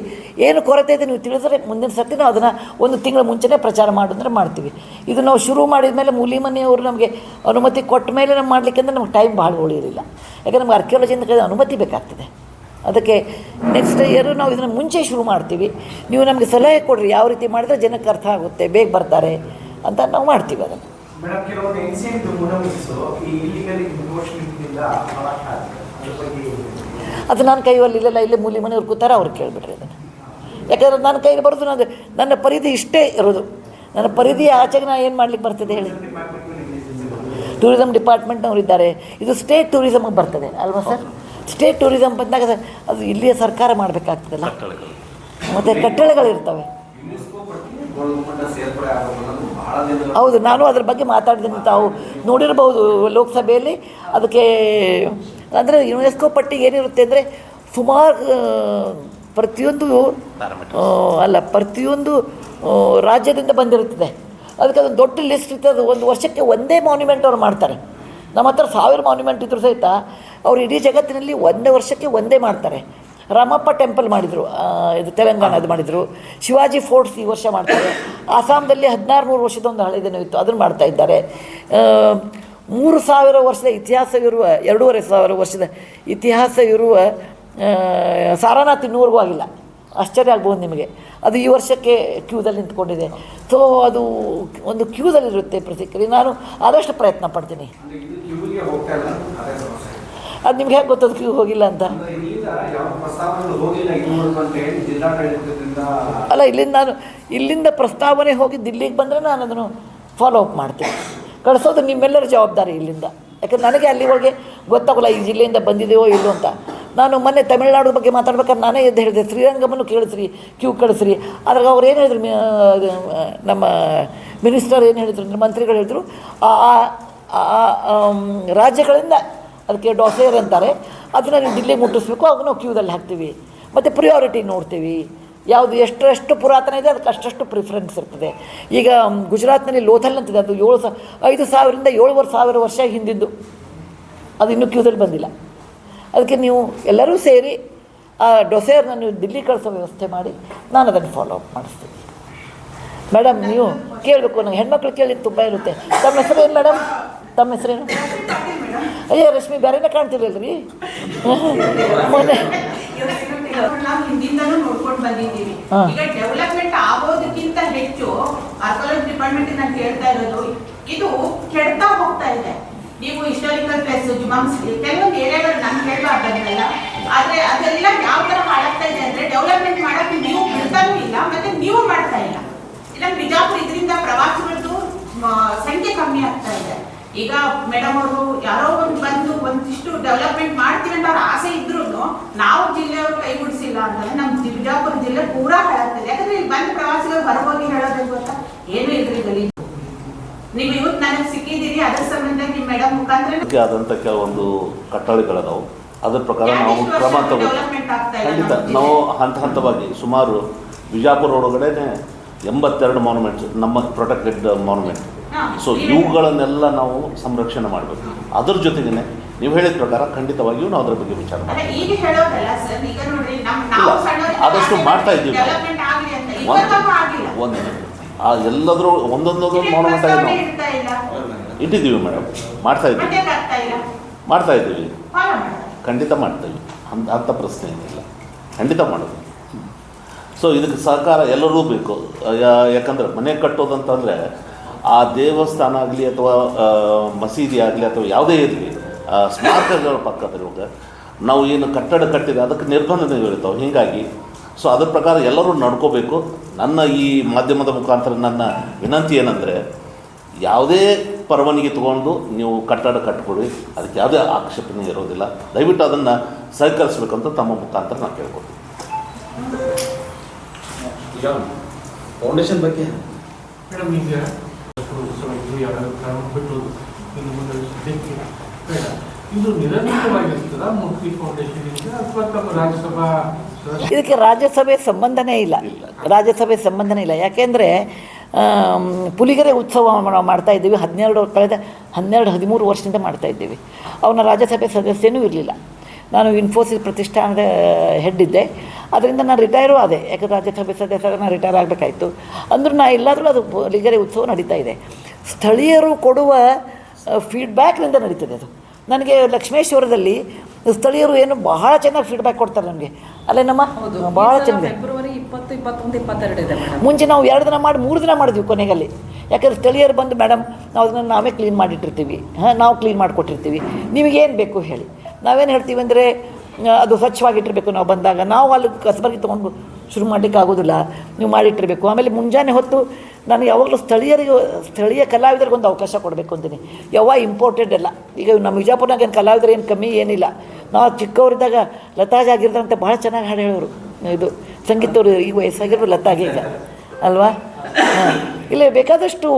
ಏನು ಕೊರತೆ ಇದೆ ನೀವು ತಿಳಿಸಿದ್ರೆ ಮುಂದಿನ ಸರ್ತಿ ನಾವು ಅದನ್ನು 1 ತಿಂಗಳ ಮುಂಚೆನೇ ಪ್ರಚಾರ ಮಾಡಿದ್ರೆ ಮಾಡ್ತೀವಿ. ಇದು ನಾವು ಶುರು ಮಾಡಿದ ಮೇಲೆ ಮೂಲಿಮನೆಯವರು ನಮಗೆ ಅನುಮತಿ ಕೊಟ್ಟ ಮೇಲೆ ನಾವು ಮಾಡಲಿಕ್ಕೆ ಅಂದರೆ ನಮ್ಗೆ ಟೈಮ್ ಭಾಳ ಉಳಿಯಿಲ್ಲ. ಯಾಕಂದರೆ ನಮ್ಗೆ ಆರ್ಕಿಯಾಲಜಿಯಿಂದ ಅನುಮತಿ ಬೇಕಾಗ್ತದೆ. ಅದಕ್ಕೆ ನೆಕ್ಸ್ಟ್ ಇಯರು ನಾವು ಇದನ್ನು ಮುಂಚೆ ಶುರು ಮಾಡ್ತೀವಿ. ನೀವು ನಮಗೆ ಸಲಹೆ ಕೊಡಿರಿ, ಯಾವ ರೀತಿ ಮಾಡಿದರೆ ಜನಕ್ಕೆ ಅರ್ಥ ಆಗುತ್ತೆ, ಬೇಗ ಬರ್ತಾರೆ ಅಂತ ನಾವು ಮಾಡ್ತೀವಿ ಅದನ್ನು. ಮೇಡಮ್, ಕೆಲವೊಂದು ಏನ್ಸಿಯಂಟ್ ಮೊನೊಮಿಕ್ಸ್ ಈ ಇಲ್ಲಿಗಲ್ ಇನ್ಫೋರ್ಸ್ಮೆಂಟ್ನಿಂದ ಅದು ನನ್ನ ಕೈಯಲ್ಲಿ ಇಲ್ಲೆಲ್ಲ ಇಲ್ಲೇ ಮೂಲಿ ಮನೆಯವ್ರು ಕೂತಾರೆ, ಅವ್ರು ಕೇಳಿಬಿಟ್ರಿ ಅದನ್ನು. ಯಾಕಂದ್ರೆ ನನ್ನ ಕೈಲಿ ಬರೋದು ನನ್ನ ಪರಿಧಿ ಇಷ್ಟೇ ಇರೋದು. ನನ್ನ ಪರಿಧಿಯ ಆಚೆಗೆ ನಾನು ಏನು ಮಾಡ್ಲಿಕ್ಕೆ ಬರ್ತದೆ ಹೇಳಿ. ಟೂರಿಸಮ್ ಡಿಪಾರ್ಟ್ಮೆಂಟ್ನವ್ರು ಇದ್ದಾರೆ. ಇದು ಸ್ಟೇಟ್ ಟೂರಿಸಮ್ಗೆ ಬರ್ತದೆ ಅಲ್ವಾ ಸರ್? ಸ್ಟೇಟ್ ಟೂರಿಸಮ್ ಬಂದಾಗ ಅದು ಇಲ್ಲಿಯ ಸರ್ಕಾರ ಮಾಡಬೇಕಾಗ್ತದಲ್ಲ. ಮತ್ತು ಕಟ್ಟಳೆಗಳಿರ್ತವೆ. ಹೌದು, ನಾನು ಅದ್ರ ಬಗ್ಗೆ ಮಾತಾಡಿದ್ದೀನಿ. ತಾವು ನೋಡಿರ್ಬೋದು ಲೋಕಸಭೆಯಲ್ಲಿ. ಅದಕ್ಕೆ ಅಂದರೆ ಯುನೆಸ್ಕೋ ಪಟ್ಟಿಗೆ ಏನಿರುತ್ತೆ ಅಂದರೆ ಸುಮಾರು ಪ್ರತಿಯೊಂದು ರಾಜ್ಯದಿಂದ ಬಂದಿರುತ್ತದೆ. ಅದಕ್ಕೆ ಅದೊಂದು ದೊಡ್ಡ ಲಿಸ್ಟ್ ಇರ್ತದೆ. ಅದು ಒಂದು ವರ್ಷಕ್ಕೆ ಒಂದೇ ಮಾನ್ಯುಮೆಂಟ್ ಅವ್ರು ಮಾಡ್ತಾರೆ. ನಮ್ಮ ಹತ್ರ 1000 ಮಾನ್ಯುಮೆಂಟ್ ಇದ್ರೂ ಸಹಿತ ಅವ್ರು ಇಡೀ ಜಗತ್ತಿನಲ್ಲಿ ಒಂದೇ ವರ್ಷಕ್ಕೆ ಒಂದೇ ಮಾಡ್ತಾರೆ. ರಾಮಪ್ಪ ಟೆಂಪಲ್ ಮಾಡಿದರು, ಇದು ತೆಲಂಗಾಣದ್ದು ಮಾಡಿದರು. ಶಿವಾಜಿ ಫೋರ್ಟ್ಸ್ ಈ ವರ್ಷ ಮಾಡ್ತಾರೆ. ಆಸಾಮದಲ್ಲಿ 1600 ವರ್ಷದ ಒಂದು ಹಳೆದೇನೋ ಇತ್ತು, ಅದನ್ನು ಮಾಡ್ತಾಯಿದ್ದಾರೆ. 3000 ವರ್ಷದ ಇತಿಹಾಸ ಇರುವ 2500 ವರ್ಷದ ಇತಿಹಾಸ ಇರುವ ಸಾರನಾಥ್ ಇನ್ನೂವರೆಗೂ ಆಗಿಲ್ಲ. ಆಶ್ಚರ್ಯ ಆಗ್ಬೋದು ನಿಮಗೆ. ಅದು ಈ ವರ್ಷಕ್ಕೆ ಕ್ಯೂದಲ್ಲಿ ನಿಂತ್ಕೊಂಡಿದೆ. ಸೊ ಅದು ಒಂದು ಕ್ಯೂದಲ್ಲಿರುತ್ತೆ ಪ್ರತಿಕ್ರಿಯೆ. ನಾನು ಆದಷ್ಟು ಪ್ರಯತ್ನ ಪಡ್ತೀನಿ. ಅದು ನಿಮ್ಗೆ ಹೇಗೆ ಗೊತ್ತದು ಕ್ಯೂ ಹೋಗಿಲ್ಲ ಅಂತ? ಅಲ್ಲ, ಇಲ್ಲಿಂದ ಪ್ರಸ್ತಾವನೆ ಹೋಗಿ ದಿಲ್ಲಿಗೆ ಬಂದರೆ ನಾನು ಅದನ್ನು ಫಾಲೋ ಅಪ್ ಮಾಡ್ತೀನಿ. ಕಳಿಸೋದು ನಿಮ್ಮೆಲ್ಲರ ಜವಾಬ್ದಾರಿ ಇಲ್ಲಿಂದ. ಯಾಕಂದ್ರೆ ನನಗೆ ಅಲ್ಲಿವರೆಗೆ ಗೊತ್ತಾಗಲ್ಲ ಈ ಜಿಲ್ಲೆಯಿಂದ ಬಂದಿದೆಯೋ ಇಲ್ಲೋ ಅಂತ. ನಾನು ಮೊನ್ನೆ ತಮಿಳುನಾಡು ಬಗ್ಗೆ ಮಾತಾಡ್ಬೇಕಾದ್ರೆ ನಾನೇ ಎದ್ದು ಹೇಳಿದೆ, ಶ್ರೀರಂಗಮನ್ನು ಕೇಳಿಸ್ರಿ, ಕ್ಯೂ ಕಳಿಸ್ರಿ. ಅದ್ರಾಗ ಅವ್ರು ಏನು ಹೇಳಿದ್ರು, ನಮ್ಮ ಮಿನಿಸ್ಟರ್ ಏನು ಹೇಳಿದ್ರು ಅಂದರೆ ಮಂತ್ರಿಗಳು ಹೇಳಿದ್ರು, ರಾಜ್ಯಗಳಿಂದ ಅದಕ್ಕೆ ಡಾಸೇರ್ ಅಂತಾರೆ, ಅದನ್ನು ನೀವು ದಿಲ್ಲಿಗೆ ಮುಟ್ಟಿಸ್ಬೇಕು. ಅವಾಗ ನಾವು ಕ್ಯೂದಲ್ಲಿ ಹಾಕ್ತೀವಿ. ಮತ್ತು ಪ್ರಿಯಾರಿಟಿ ನೋಡ್ತೀವಿ. ಯಾವುದು ಎಷ್ಟು ಪುರಾತನ ಇದೆ ಅದಕ್ಕೆ ಅಷ್ಟು ಪ್ರಿಫರೆನ್ಸ್ ಇರ್ತದೆ. ಈಗ ಗುಜರಾತ್ನಲ್ಲಿ ಲೋಥಲ್ ಅಂತಿದೆ, ಅದು 5000ರಿಂದ 7000 ವರ್ಷ ಹಿಂದಿದ್ದು. ಅದು ಇನ್ನೂ ಕ್ಯೂದಲ್ಲಿ ಬಂದಿಲ್ಲ. ಅದಕ್ಕೆ ನೀವು ಎಲ್ಲರೂ ಸೇರಿ ಆ ಡೊಸೇರ್ನ ನೀವು ದಿಲ್ಲಿ ಕಳಿಸೋ ವ್ಯವಸ್ಥೆ ಮಾಡಿ ನಾನು ಅದನ್ನು ಫಾಲೋ ಅಪ್ ಮಾಡಿಸ್ತೀನಿ. ಮೇಡಮ್, ನೀವು ಕೇಳಬೇಕು. ನನಗೆ ಹೆಣ್ಮಕ್ಳು ಕೇಳಿದ್ದು ತುಂಬ ಇರುತ್ತೆ. ತಮ್ಮ ಹೆಸರೇನು ಮೇಡಮ್? ತಮ್ಮ ಹೆಸರೇನು? ಅಯ್ಯೋ ರಶ್ಮಿ, ಬೇರೆನೇ ಕಾಣ್ತಿರಲ್ರಿ. ಮೊನ್ನೆ ನಾವು ಹಿಂದಿಂದನೂ ನೋಡ್ಕೊಂಡು ಬಂದಿದ್ದೀವಿ. ಈಗ ಡೆವಲಪ್ಮೆಂಟ್ ಆಗೋದಕ್ಕಿಂತ ಹೆಚ್ಚು ಆರ್ಕಿಯಾಲಜಿ ಡಿಪಾರ್ಟ್ಮೆಂಟ್ ನಾನು ಕೇಳ್ತಾ ಇರೋದು, ಇದು ಕೆಡ್ತಾ ಹೋಗ್ತಾ ಇದೆ. ನೀವು ಹಿಸ್ಟಾರಿಕಲ್ ಪ್ಲೇಸ್, ಜುಮಾಮ್ಸ್, ಕೆಲವೊಂದು ಏರಿಯಾಗಳು ನಾನು ಕೇಳಬಾರ್ದಲ್ಲ, ಆದ್ರೆ ಅದೆಲ್ಲ ಯಾವ ತರ ಹಾಳಾಗ್ತಾ ಇದೆ ಅಂದ್ರೆ ಡೆವಲಪ್ಮೆಂಟ್ ಮಾಡಕ್ಕೆ ನೀವು ಬಿಡ್ತಾನೂ ಇಲ್ಲ, ಮತ್ತೆ ನೀವು ಮಾಡ್ತಾ ಇಲ್ಲ. ಇಲ್ಲ ಬಿಜಾಪುರ ಇದರಿಂದ ಪ್ರವಾಸಿಗರದ್ದು ಸಂಖ್ಯೆ ಕಮ್ಮಿ ಆಗ್ತಾ ಇದೆ. ಈಗ ಮೇಡಮ್ ಅವರು ಯಾರೋ ಒಂದು ಬಂದು ಒಂದಿಷ್ಟು ಡೆವಲಪ್ಮೆಂಟ್ ಮಾಡ್ತೀವಿ ಅಂತ ಅವ್ರ ಆಸೆ ಇದ್ರು ನಾವು ಜಿಲ್ಲೆಯವರು ಕೈಗೂಡಿಸಿಲ್ಲ ಅಂತಂದ್ರೆ ನಮ್ಮ ಬಿಜಾಪುರ ಜಿಲ್ಲೆ ಪೂರಾ ಹಾಳಾಗ್ತದೆ. ಯಾಕಂದ್ರೆ ಇಲ್ಲಿ ಬಂದು ಪ್ರವಾಸಿಗರು ಹೊರಗೋಗಿ ಹೇಳೋದು ಗೊತ್ತಾ ಏನು ಇದ್ರಿ ಗಲೀಜು. ನೀವು ಇವತ್ತು ನನಗೆ ಸಿಕ್ಕಿದ್ದೀರಿ, ಅದ್ರ ಸಂಬಂಧ ನಿಮ್ಮ ಮೇಡಮ್ ಮುಖಾಂತರ ಆದಂಥ ಕೆಲವೊಂದು ಕಟ್ಟಳೆಗಳದಾವು. ಅದರ ಪ್ರಕಾರ ನಾವು ಕ್ರಮ ತಗೋತೀವಿ. ಖಂಡಿತ ನಾವು ಹಂತವಾಗಿ ಸುಮಾರು ಬಿಜಾಪುರ ಒಳಗಡೆ 82 ಮಾನ್ಯುಮೆಂಟ್ಸ್ ನಮ್ಮ ಪ್ರೊಟೆಕ್ಟೆಡ್ ಮಾನ್ಯುಮೆಂಟ್. ಸೊ ಇವುಗಳನ್ನೆಲ್ಲ ನಾವು ಸಂರಕ್ಷಣೆ ಮಾಡಬೇಕು. ಅದ್ರ ಜೊತೆಗೇ ನೀವು ಹೇಳಿದ ಪ್ರಕಾರ ಖಂಡಿತವಾಗಿಯೂ ನಾವು ಅದರ ಬಗ್ಗೆ ವಿಚಾರ ಮಾಡ್ತೀವಿ. ಆದಷ್ಟು ಮಾಡ್ತಾ ಇದ್ದೀವಿ ನಾವು. ಎಲ್ಲದರೂ ಒಂದೊಂದು ಮಾನ್ಯುಮೆಂಟ್ ಆಗಿ ನಾವು ಇಟ್ಟಿದ್ದೀವಿ ಮೇಡಮ್, ಮಾಡ್ತಾ ಇದ್ದೀವಿ ಖಂಡಿತ ಮಾಡ್ತೀವಿ. ಅಂಥ ಪ್ರಶ್ನೆ ಏನಿಲ್ಲ, ಖಂಡಿತ ಮಾಡೋದು. ಸೊ ಇದಕ್ಕೆ ಸಹಕಾರ ಎಲ್ಲರೂ ಬೇಕು. ಯಾಕಂದರೆ ಮನೆ ಕಟ್ಟೋದಂತಂದರೆ ಆ ದೇವಸ್ಥಾನ ಆಗಲಿ ಅಥವಾ ಮಸೀದಿ ಆಗಲಿ ಅಥವಾ ಯಾವುದೇ ಇರಲಿ ಸ್ಮಾರಕಗಳ ಪಕ್ಕದಲ್ಲಿರುವಾಗ ನಾವು ಏನು ಕಟ್ಟಡ ಕಟ್ಟಿದೆ ಅದಕ್ಕೆ ನಿರ್ಬಂಧನೆಗಳಿರ್ತಾವೆ. ಹೀಗಾಗಿ ಸೊ ಅದ್ರ ಪ್ರಕಾರ ಎಲ್ಲರೂ ನಡ್ಕೋಬೇಕು. ನನ್ನ ಈ ಮಾಧ್ಯಮದ ಮುಖಾಂತರ ನನ್ನ ವಿನಂತಿ ಏನಂದರೆ, ಯಾವುದೇ ಪರವಾನಗಿ ತೊಗೊಂಡು ನೀವು ಕಟ್ಟಡ ಕಟ್ಕೊಡಿ, ಅದಕ್ಕೆ ಯಾವುದೇ ಆಕ್ಷೇಪಣೆ ಇರೋದಿಲ್ಲ. ದಯವಿಟ್ಟು ಅದನ್ನು ಸಹಕರಿಸಬೇಕಂತ ತಮ್ಮ ಮುಖಾಂತರ ನಾನು ಕೇಳ್ಕೊಡ್ತೀನಿ. ಫೌಂಡೇಶನ್ ಬಗ್ಗೆ ಮೇಡಮ್, ಈಗ ಇದು ನಿರಂತರವಾಗಿರ್ತದ ಮೂರ್ತಿ ಫೌಂಡೇಶನ್ ಅಥವಾ ತಮ್ಮ ರಾಜ್ಯಸಭಾ? ಇದಕ್ಕೆ ರಾಜ್ಯಸಭೆ ಸಂಬಂಧನೇ ಇಲ್ಲ, ರಾಜ್ಯಸಭೆ ಸಂಬಂಧನೇ ಇಲ್ಲ. ಯಾಕೆಂದರೆ ಪುಲಿಗೆರೆ ಉತ್ಸವ ನಾವು ಮಾಡ್ತಾಯಿದ್ದೀವಿ, ಕಳೆದ 12-13 ವರ್ಷದಿಂದ ಮಾಡ್ತಾಯಿದ್ದೀವಿ. ಅವನ ರಾಜ್ಯಸಭೆ ಸದಸ್ಯನೂ ಇರಲಿಲ್ಲ. ನಾನು ಇನ್ಫೋಸಿಸ್ ಪ್ರತಿಷ್ಠಾನದ ಹೆಡ್ ಇದ್ದೆ, ಅದರಿಂದ ನಾನು ರಿಟೈರು ಆದೆ. ಯಾಕಂದರೆ ರಾಜ್ಯಸಭೆ ಸದಸ್ಯರ ನಾನು ರಿಟೈರ್ ಆಗಬೇಕಾಯಿತು. ಅಂದರೂ ನಾ ಎಲ್ಲಾದರೂ ಅದು ಪುಲಿಗೆರೆ ಉತ್ಸವ ನಡೀತಾ ಇದೆ. ಸ್ಥಳೀಯರು ಕೊಡುವ ಫೀಡ್ಬ್ಯಾಕ್ನಿಂದ ನಡೀತದೆ ಅದು. ನನಗೆ ಲಕ್ಷ್ಮೇಶ್ವರದಲ್ಲಿ ಸ್ಥಳೀಯರು ಏನು ಬಹಳ ಚೆನ್ನಾಗಿ ಫೀಡ್ಬ್ಯಾಕ್ ಕೊಡ್ತಾರೆ ನನಗೆ. ಅಲ್ಲೇ ನಮ್ಮ ಭಾಳ ಚೆನ್ನಾಗಿದೆ. ಫೆಬ್ರವರಿ 20, 21, 22 ಇದೆ ಮೇಡಮ್. ಮುಂಚೆ ನಾವು 2 ದಿನ ಮಾಡಿ 3 ದಿನ ಮಾಡಿದ್ವಿ ಕೊನೆಗಲ್ಲಿ. ಯಾಕಂದರೆ ಸ್ಥಳೀಯರು ಬಂದು ಮೇಡಮ್ ನಾವು ಅದನ್ನು ನಾವೇ ಕ್ಲೀನ್ ಮಾಡಿಟ್ಟಿರ್ತೀವಿ, ನಾವು ಕ್ಲೀನ್ ಮಾಡಿಕೊಟ್ಟಿರ್ತೀವಿ, ನಿಮಗೇನು ಬೇಕು ಹೇಳಿ. ನಾವೇನು ಹೇಳ್ತೀವಿ ಅಂದರೆ ಅದು ಸ್ವಚ್ಛವಾಗಿಟ್ಟಿರಬೇಕು. ನಾವು ಬಂದಾಗ ನಾವು ಅಲ್ಲಿ ಕಸಬರ್ಗಿ ತೊಗೊಂಡು ಶುರು ಮಾಡಲಿಕ್ಕೆ ಆಗೋದಿಲ್ಲ, ನೀವು ಮಾಡಿಟ್ಟಿರಬೇಕು. ಆಮೇಲೆ ಮುಂಜಾನೆ ಹೊತ್ತು ನಾನು ಯಾವಾಗಲೂ ಸ್ಥಳೀಯ ಕಲಾವಿದರಿಗೆ ಒಂದು ಅವಕಾಶ ಕೊಡಬೇಕು ಅಂತೀನಿ. ಇಂಪೋರ್ಟೆಡ್ ಎಲ್ಲ. ಈಗ ನಮ್ಮ ವಿಜಾಪುರನಾಗ ಏನು ಕಲಾವಿದರು ಏನು ಕಮ್ಮಿ ಏನಿಲ್ಲ. ನಾವು ಚಿಕ್ಕವರಿದ್ದಾಗ ಲತಾಜ್ ಆಗಿರ್ದಂತೆ ಭಾಳ ಚೆನ್ನಾಗಿ ಹಾಡು ಹೇಳೋರು. ಇದು ಸಂಗೀತವರು ಈಗ ವಯಸ್ಸಾಗಿರೋ ಲತಾಗೆ ಈಗ ಅಲ್ವಾ. ಇಲ್ಲೇ ಬೇಕಾದಷ್ಟು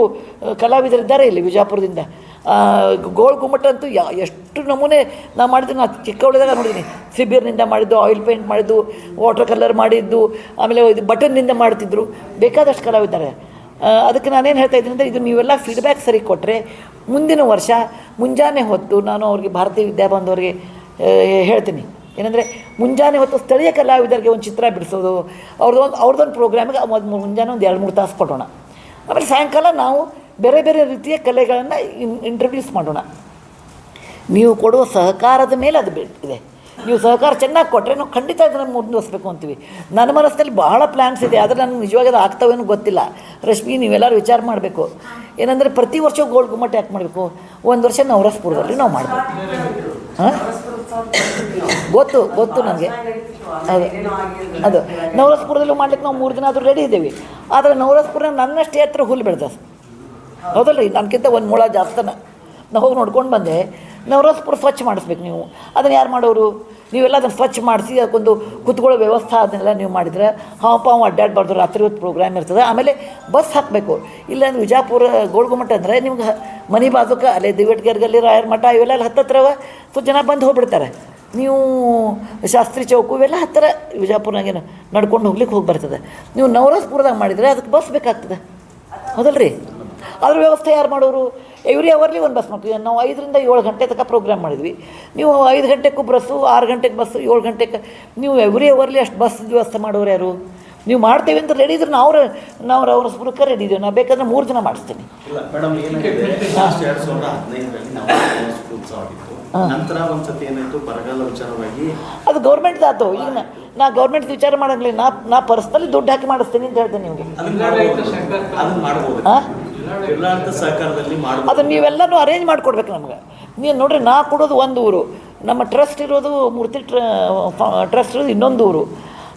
ಕಲಾವಿದರಿದ್ದಾರೆ ಇಲ್ಲಿ ವಿಜಾಪುರದಿಂದ. ಗೋಳ್ ಗುಮ್ಮಟ ಅಂತೂ ಎಷ್ಟು ನಮೂನೆ ನಾವು ಮಾಡಿದ್ದು. ನಾನು ಚಿಕ್ಕವಳಿದಾಗ ನೋಡಿದ್ದೀನಿ. ಸಿಬಿರ್ನಿಂದ ಮಾಡಿದ್ದು, ಆಯಿಲ್ ಪೇಂಟ್ ಮಾಡಿದ್ದು, ವಾಟರ್ ಕಲರ್ ಮಾಡಿದ್ದು, ಆಮೇಲೆ ಇದು ಬಟನ್ನಿಂದ ಮಾಡ್ತಿದ್ರು. ಬೇಕಾದಷ್ಟು ಕಲಾವಿದ್ದಾರೆ. ಅದಕ್ಕೆ ನಾನೇನು ಹೇಳ್ತಾ ಇದ್ದೀನಿ ಅಂದರೆ, ಇದು ನೀವೆಲ್ಲ ಫೀಡ್ಬ್ಯಾಕ್ ಸರಿ ಕೊಟ್ಟರೆ ಮುಂದಿನ ವರ್ಷ ಮುಂಜಾನೆ ಹೊತ್ತು ನಾನು ಅವ್ರಿಗೆ ಭಾರತೀಯ ವಿದ್ಯಾಭವನದವ್ರಿಗೆ ಹೇಳ್ತೀನಿ ಏನಂದರೆ, ಮುಂಜಾನೆ ಹೊತ್ತು ಸ್ಥಳೀಯ ಕಲಾವಿದರಿಗೆ ಒಂದು ಚಿತ್ರ ಬಿಡಿಸೋದು, ಅವ್ರದ್ದೊಂದು ಪ್ರೋಗ್ರಾಮಿಗೆ ಮುಂಜಾನೆ ಒಂದು 2-3 ತಾಸು ಕೊಡೋಣ. ಆಮೇಲೆ ಸಾಯಂಕಾಲ ನಾವು ಬೇರೆ ಬೇರೆ ರೀತಿಯ ಕಲೆಗಳನ್ನು ಇಂಟ್ರಡ್ಯೂಸ್ ಮಾಡೋಣ. ನೀವು ಕೊಡುವ ಸಹಕಾರದ ಮೇಲೆ ಅದು ಇದೆ. ನೀವು ಸಹಕಾರ ಚೆನ್ನಾಗಿ ಕೊಟ್ಟರೆ ನಾವು ಖಂಡಿತ ಅದನ್ನು ಮುಂದುವರಿಸಬೇಕು ಅಂತೀವಿ. ನನ್ನ ಮನಸ್ಸಲ್ಲಿ ಬಹಳ ಪ್ಲ್ಯಾನ್ಸ್ ಇದೆ, ಆದರೆ ನನಗೆ ನಿಜವಾಗಿ ಅದು ಆಗ್ತಾವೇನೋ ಗೊತ್ತಿಲ್ಲ. ರಶ್ಮಿ, ನೀವೆಲ್ಲರೂ ವಿಚಾರ ಮಾಡಬೇಕು. ಏನಂದರೆ ಪ್ರತಿ ವರ್ಷ ಗೋಳ್ ಗುಮ್ಮಟ ಯಾಕೆ ಮಾಡಬೇಕು? ಒಂದು ವರ್ಷ ನವರಸಪುರದಲ್ಲಿ ನಾವು ಮಾಡಬೇಕು. ಹಾಂ, ಗೊತ್ತು ನನಗೆ. ಅದು ನವರಸಪುರದಲ್ಲೂ ಮಾಡ್ಲಿಕ್ಕೆ ನಾವು 3 ದಿನ ಆದರೂ ರೆಡಿ ಇದ್ದೀವಿ. ಆದರೆ ನವರಸಪುರ ನನ್ನಷ್ಟೇ ಹತ್ರ ಹುಲ್ಲು ಬೆಳೆದ, ಹೌದಲ್ಲ ರೀ, ನನಗಿಂತ 1 ಮೊಳ ಜಾಸ್ತನ. ನಾವು ಹೋಗಿ ನೋಡ್ಕೊಂಡು ಬಂದೆ. ನವರಸಪುರ ಸ್ವಚ್ಛ ಮಾಡಿಸ್ಬೇಕು ನೀವು. ಅದನ್ನು ಯಾರು ಮಾಡೋರು? ನೀವೆಲ್ಲ ಅದನ್ನು ಸ್ವಚ್ಛ ಮಾಡಿಸಿ ಅದಕ್ಕೊಂದು ಕುತ್ಕೊಳ್ಳೋ ವ್ಯವಸ್ಥೆ ಅದನ್ನೆಲ್ಲ ನೀವು ಮಾಡಿದರೆ ಪಾವು ಅಡ್ಡಾಡಬಾರ್ದು. ರಾತ್ರಿ ಹೊತ್ತು ಪ್ರೋಗ್ರಾಮ್ ಇರ್ತದೆ. ಆಮೇಲೆ ಬಸ್ ಹಾಕಬೇಕು. ಇಲ್ಲಾಂದ್ರೆ ವಿಜಾಪುರ ಗೋಳ್ಗುಮಠ ಅಂದರೆ ನಿಮ್ಗೆ ಮನೆ ಬಾಜುಕ ಅಲ್ಲೇ ದಿವಟ್ಗೆರ್ಗಲ್ಲಿ ರಾಯರ ಮಠ ಇವೆಲ್ಲ ಹತ್ತತ್ರವ ಸೊ ಜನ ಬಂದು ಹೋಗ್ಬಿಡ್ತಾರೆ. ನೀವು ಶಾಸ್ತ್ರಿ ಚೌಕು ಇವೆಲ್ಲ ಹತ್ತಿರ ವಿಜಾಪುರನಾಗೇನು ನಡ್ಕೊಂಡು ಹೋಗಿ ಬರ್ತದೆ. ನೀವು ನವರಸಪುರದಾಗ ಮಾಡಿದರೆ ಅದಕ್ಕೆ ಬಸ್ ಬೇಕಾಗ್ತದೆ, ಹೌದಲ್ಲ ರೀ? ಅದ್ರ ವ್ಯವಸ್ಥೆ ಯಾರು ಮಾಡೋರು? ಎವ್ರಿ ಅವರ್ಲಿ ಒಂದು ಬಸ್ ಮಾಡ್ತೀವಿ. ನಾವು 5ರಿಂದ 7 ಗಂಟೆ ತನಕ ಪ್ರೋಗ್ರಾಮ್ ಮಾಡಿದ್ವಿ. ನೀವು 5 ಗಂಟೆಗೂ ಬಸ್ಸು, 6 ಗಂಟೆಗೆ ಬಸ್ಸು, 7 ಗಂಟೆಗೆ ನೀವು ಎವ್ರಿ ಅವರ್ಲಿ ಅಷ್ಟು ಬಸ್ ವ್ಯವಸ್ಥೆ ಮಾಡೋರು ಯಾರು? ನೀವು ಮಾಡ್ತೇವೆ ಅಂತ ರೆಡಿ ಇದ್ರೆ ನಾವು ನವರಸಪುರಕ್ಕೆ ರೆಡಿ ಇದ್ದೀವಿ. ನಾವು ಬೇಕಾದ್ರೆ 3 ದಿನ ಮಾಡಿಸ್ತೀನಿ. ಮೇಡಮ್, ಏನಾಗಿದೆ 2015ರಲ್ಲಿ ನಾವು ಉತ್ಸವ ಆಗಿತ್ತು. ನಂತರ ಒಂದ್ಸತಿ ಏನಾಯಿತು, ಬರಗಾಲ ವಿಚಾರವಾಗಿ ಅದು ಗೌರ್ಮೆಂಟ್ದು ಆಯ್ತು. ಈಗ ನಾ ಗೌರ್ಮೆಂಟ್ ವಿಚಾರ ಮಾಡಂಗಿಲ್ಲ. ನಾ ಪರ್ಸ್ನಲಿ ದುಡ್ಡು ಹಾಕಿ ಮಾಡಿಸ್ತೀನಿ ಅಂತ ಹೇಳ್ತೇನೆ ನಿಮಗೆ. ಅದನ್ನ ಮಾಡ್ಬೋದು, ಜಿಲ್ಲಾಡಳಿತ ಸಹಕಾರದಲ್ಲಿ ಮಾಡ್ಬೋದು. ಅದನ್ನು ನೀವೆಲ್ಲನೂ ಅರೇಂಜ್ ಮಾಡಿಕೊಡ್ಬೇಕು ನಮ್ಗೆ. ನೀವು ನೋಡಿರಿ, ನಾ ಕೊಡೋದು ಒಂದು ಊರು, ನಮ್ಮ ಟ್ರಸ್ಟ್ ಇರೋದು ಮೂರ್ತಿ ಟ್ರಸ್ಟ್ ಇರೋದು ಇನ್ನೊಂದು ಊರು.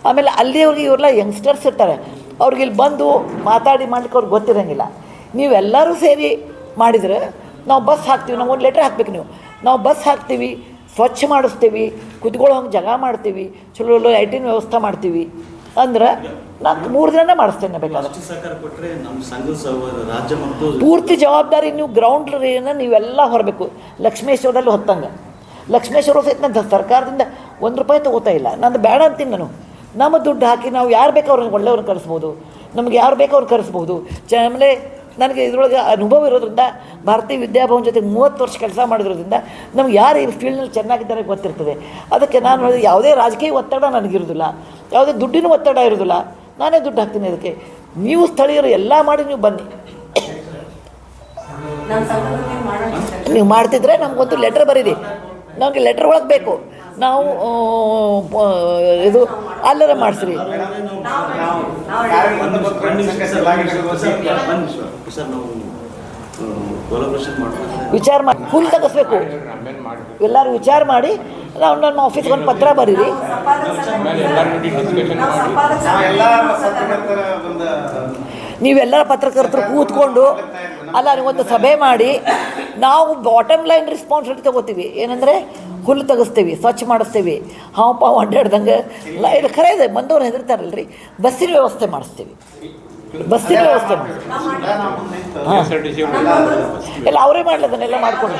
ಆಮೇಲೆ ಅಲ್ಲಿಯವ್ರಿಗೆ ಇವರೆಲ್ಲ ಯಂಗ್ಸ್ಟರ್ಸ್ ಇರ್ತಾರೆ. ಅವ್ರಿಗೆ ಇಲ್ಲಿ ಬಂದು ಮಾತಾಡಿ ಮಾಡ್ಲಿಕ್ಕೆ ಅವ್ರಿಗೆ ಗೊತ್ತಿರೋಂಗಿಲ್ಲ. ನೀವೆಲ್ಲರೂ ಸೇರಿ ಮಾಡಿದರೆ ನಾವು ಬಸ್ ಹಾಕ್ತೀವಿ, ನಾವು ಒಂದು ಲೆಟ್ರ್ ಹಾಕ್ಬೇಕು ನೀವು, ನಾವು ಬಸ್ ಹಾಕ್ತೀವಿ, ಸ್ವಚ್ಛ ಮಾಡಿಸ್ತೀವಿ, ಕುತ್ಕೊಳ್ಳೋ ಹಂಗೆ ಜಾಗ ಮಾಡ್ತೀವಿ, ಚಲೋ ಲೈಟಿನ ವ್ಯವಸ್ಥೆ ಮಾಡ್ತೀವಿ ಅಂದ್ರೆ ನಾನು 3 ದಿನ ಮಾಡಿಸ್ತೇನೆ ಬೇಕಾದ್ರೆ. ಅಷ್ಟು ಸಹಕಾರ ಕೊಟ್ಟರೆ ನಮ್ಮ ಸಂಘ ರಾಜ್ಯ ಮತ್ತು ಪೂರ್ತಿ ಜವಾಬ್ದಾರಿ ನೀವು ಗ್ರೌಂಡ್ ನೀವೆಲ್ಲ ಹೊರಬೇಕು. ಲಕ್ಷ್ಮೇಶ್ವರದಲ್ಲಿ ಹೊತ್ತಂಗೆ ಲಕ್ಷ್ಮೇಶ್ವರ ಸಹಿತ ನಾನು ಸರ್ಕಾರದಿಂದ ₹1 ತೊಗೋತಾ ಇಲ್ಲ, ನಂದು ಬೇಡ ಅಂತೀನಿ. ನಮ್ಮ ದುಡ್ಡು ಹಾಕಿ ನಾವು ಯಾರು ಬೇಕು ಅವ್ರನ್ನ ಒಳ್ಳೆಯವ್ರನ್ನ ಕರೆಸ್ಬೋದು, ನಮ್ಗೆ ಯಾರು ಬೇಕು ಅವ್ರು ಕರೆಸ್ಬೋದು. ಆಮೇಲೆ ನನಗೆ ಇದರೊಳಗೆ ಅನುಭವ ಇರೋದ್ರಿಂದ ಭಾರತೀಯ ವಿದ್ಯಾಭವನ ಜೊತೆ 30 ವರ್ಷ ಕೆಲಸ ಮಾಡಿರೋದ್ರಿಂದ ನಮ್ಗೆ ಯಾರು ಈ ಫೀಲ್ಡ್ನಲ್ಲಿ ಚೆನ್ನಾಗಿದ್ದಾರೆ ಗೊತ್ತಿರ್ತದೆ. ಅದಕ್ಕೆ ನಾನು ಹೇಳಿದೆ ಯಾವುದೇ ರಾಜಕೀಯ ಒತ್ತಡ ನನಗಿರೋದಿಲ್ಲ, ಯಾವುದೇ ದುಡ್ಡಿನ ಒತ್ತಡ ಇರೋದಿಲ್ಲ, ನಾನೇ ದುಡ್ಡು ಹಾಕ್ತೀನಿ. ಅದಕ್ಕೆ ನೀವು ಸ್ಥಳೀಯರು ಎಲ್ಲ ಮಾಡಿ ನೀವು ಬನ್ನಿ. ನೀವು ಮಾಡ್ತಿದ್ರೆ ನಮಗೊಂದು ಲೆಟ್ರ್ ಬರೀರಿ, ನಮಗೆ ಲೆಟ್ರ್ ಒಳಗೆ ಬೇಕು, ನಾವು ಇದು ಅಲ್ಲರ ಮಾಡಿಸ್ರಿ. ವಿಚಾರ ಮಾಡಿ ಫುಲ್ ತೆಗಿಸ್ಬೇಕು. ಎಲ್ಲರೂ ವಿಚಾರ ಮಾಡಿ ನಾವು ನನ್ನ ಆಫೀಸ್ಗೆ ಒಂದು ಪತ್ರ ಬರೀರಿ. ನೀವೆಲ್ಲರ ಪತ್ರಕರ್ತರು ಕೂತ್ಕೊಂಡು ಅಲ್ಲ ನೀವೊಂದು ಸಭೆ ಮಾಡಿ ನಾವು ಬಾಟಮ್ ಲೈನ್ ರೆಸ್ಪಾನ್ಸಿಬಿಲಿಟಿ ತೊಗೋತೀವಿ. ಏನಂದರೆ ಹುಲ್ಲು ತೆಗಿಸ್ತೀವಿ, ಸ್ವಚ್ಛ ಮಾಡಿಸ್ತೀವಿ, ಹಾವು ಪಾವು ಅಡ್ಡಾಡ್ದಂಗೆ ಇದು ಖರೆ ಇದೆ. ಮಂದವ್ರು ಹೆದರ್ತಾರಲ್ರಿ, ಬಸ್ಸಿನ ವ್ಯವಸ್ಥೆ ಮಾಡಿಸ್ತೀವಿ, ಬಸ್ಸಿನ ವ್ಯವಸ್ಥೆ ಎಲ್ಲ ಅವರೇ ಮಾಡ್ಲದನ್ನೆಲ್ಲ ಮಾಡ್ಕೊಂಡು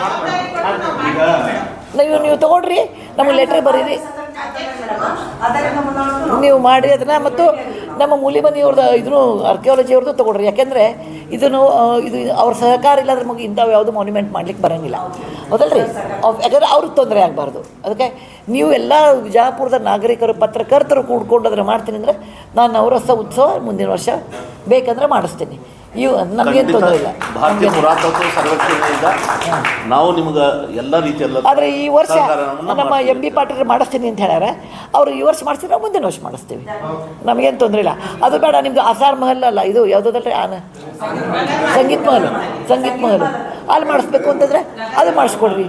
ನೀವು ತೊಗೊಂಡ್ರಿ, ನಮಗೆ ಲೆಟ್ರ್ ಬರೀರಿ, ನೀವು ಮಾಡಿ ಅದನ್ನು. ಮತ್ತು ನಮ್ಮ ಮೂಲಿಮನಿಯವ್ರದ್ದು ಇದನ್ನು ಆರ್ಕಿಯಾಲಜಿಯವ್ರದ್ದು ತೊಗೊಳ್ರಿ. ಯಾಕೆಂದರೆ ಇದು ಅವ್ರ ಸಹಕಾರ ಇಲ್ಲಾಂದ್ರೆ ನಮಗೆ ಇಂಥವು ಯಾವುದು ಮಾನ್ಯುಮೆಂಟ್ ಮಾಡ್ಲಿಕ್ಕೆ ಬರೋಂಗಿಲ್ಲ, ಹೌದಲ್ರಿ? ಯಾಕಂದರೆ ಅವ್ರಿಗೆ ತೊಂದರೆ ಆಗಬಾರ್ದು. ಅದಕ್ಕೆ ನೀವು ಎಲ್ಲ ವಿಜಯಪುರದ ನಾಗರಿಕರು ಪತ್ರಕರ್ತರು ಕೂಡ್ಕೊಂಡು ಅದನ್ನು ಮಾಡ್ತೀನಿ ಅಂದರೆ ನಾನು ನವರಸ ಉತ್ಸವ ಮುಂದಿನ ವರ್ಷ ಬೇಕಂದ್ರೆ ಮಾಡಿಸ್ತೀನಿ. ನಮಗೇನು ತೊಂದರೆ ಇಲ್ಲ. ಭಾರತೀಯ ಪುರಾತತ್ವ ಸರ್ವೇಕ್ಷಣೆಯಿಂದ ನಾವು ನಿಮ್ಗೆ ಎಲ್ಲ ರೀತಿಯಲ್ಲ. ಆದರೆ ಈ ವರ್ಷ ನಮ್ಮ MB ಪಾಟೀಲ್ ಮಾಡಿಸ್ತೀನಿ ಅಂತ ಹೇಳ್ಯಾರ, ಅವರು ಈ ವರ್ಷ ಮಾಡಿಸ್ತೀವಿ, ನಾವು ಮುಂದಿನ ವರ್ಷ ಮಾಡಿಸ್ತೀವಿ, ನಮಗೇನು ತೊಂದರೆ ಇಲ್ಲ. ಅದು ಬೇಡ ನಿಮ್ದು ಆಸಾರ್ ಮಹಲ್ ಅಲ್ಲ, ಇದು ಯಾವುದಲ್ರಿ ಸಂಗೀತ ಮಹಲ್ ಅಲ್ಲಿ ಮಾಡಿಸ್ಬೇಕು ಅಂತಂದರೆ ಅದು ಮಾಡಿಸ್ಕೊಡ್ರಿ.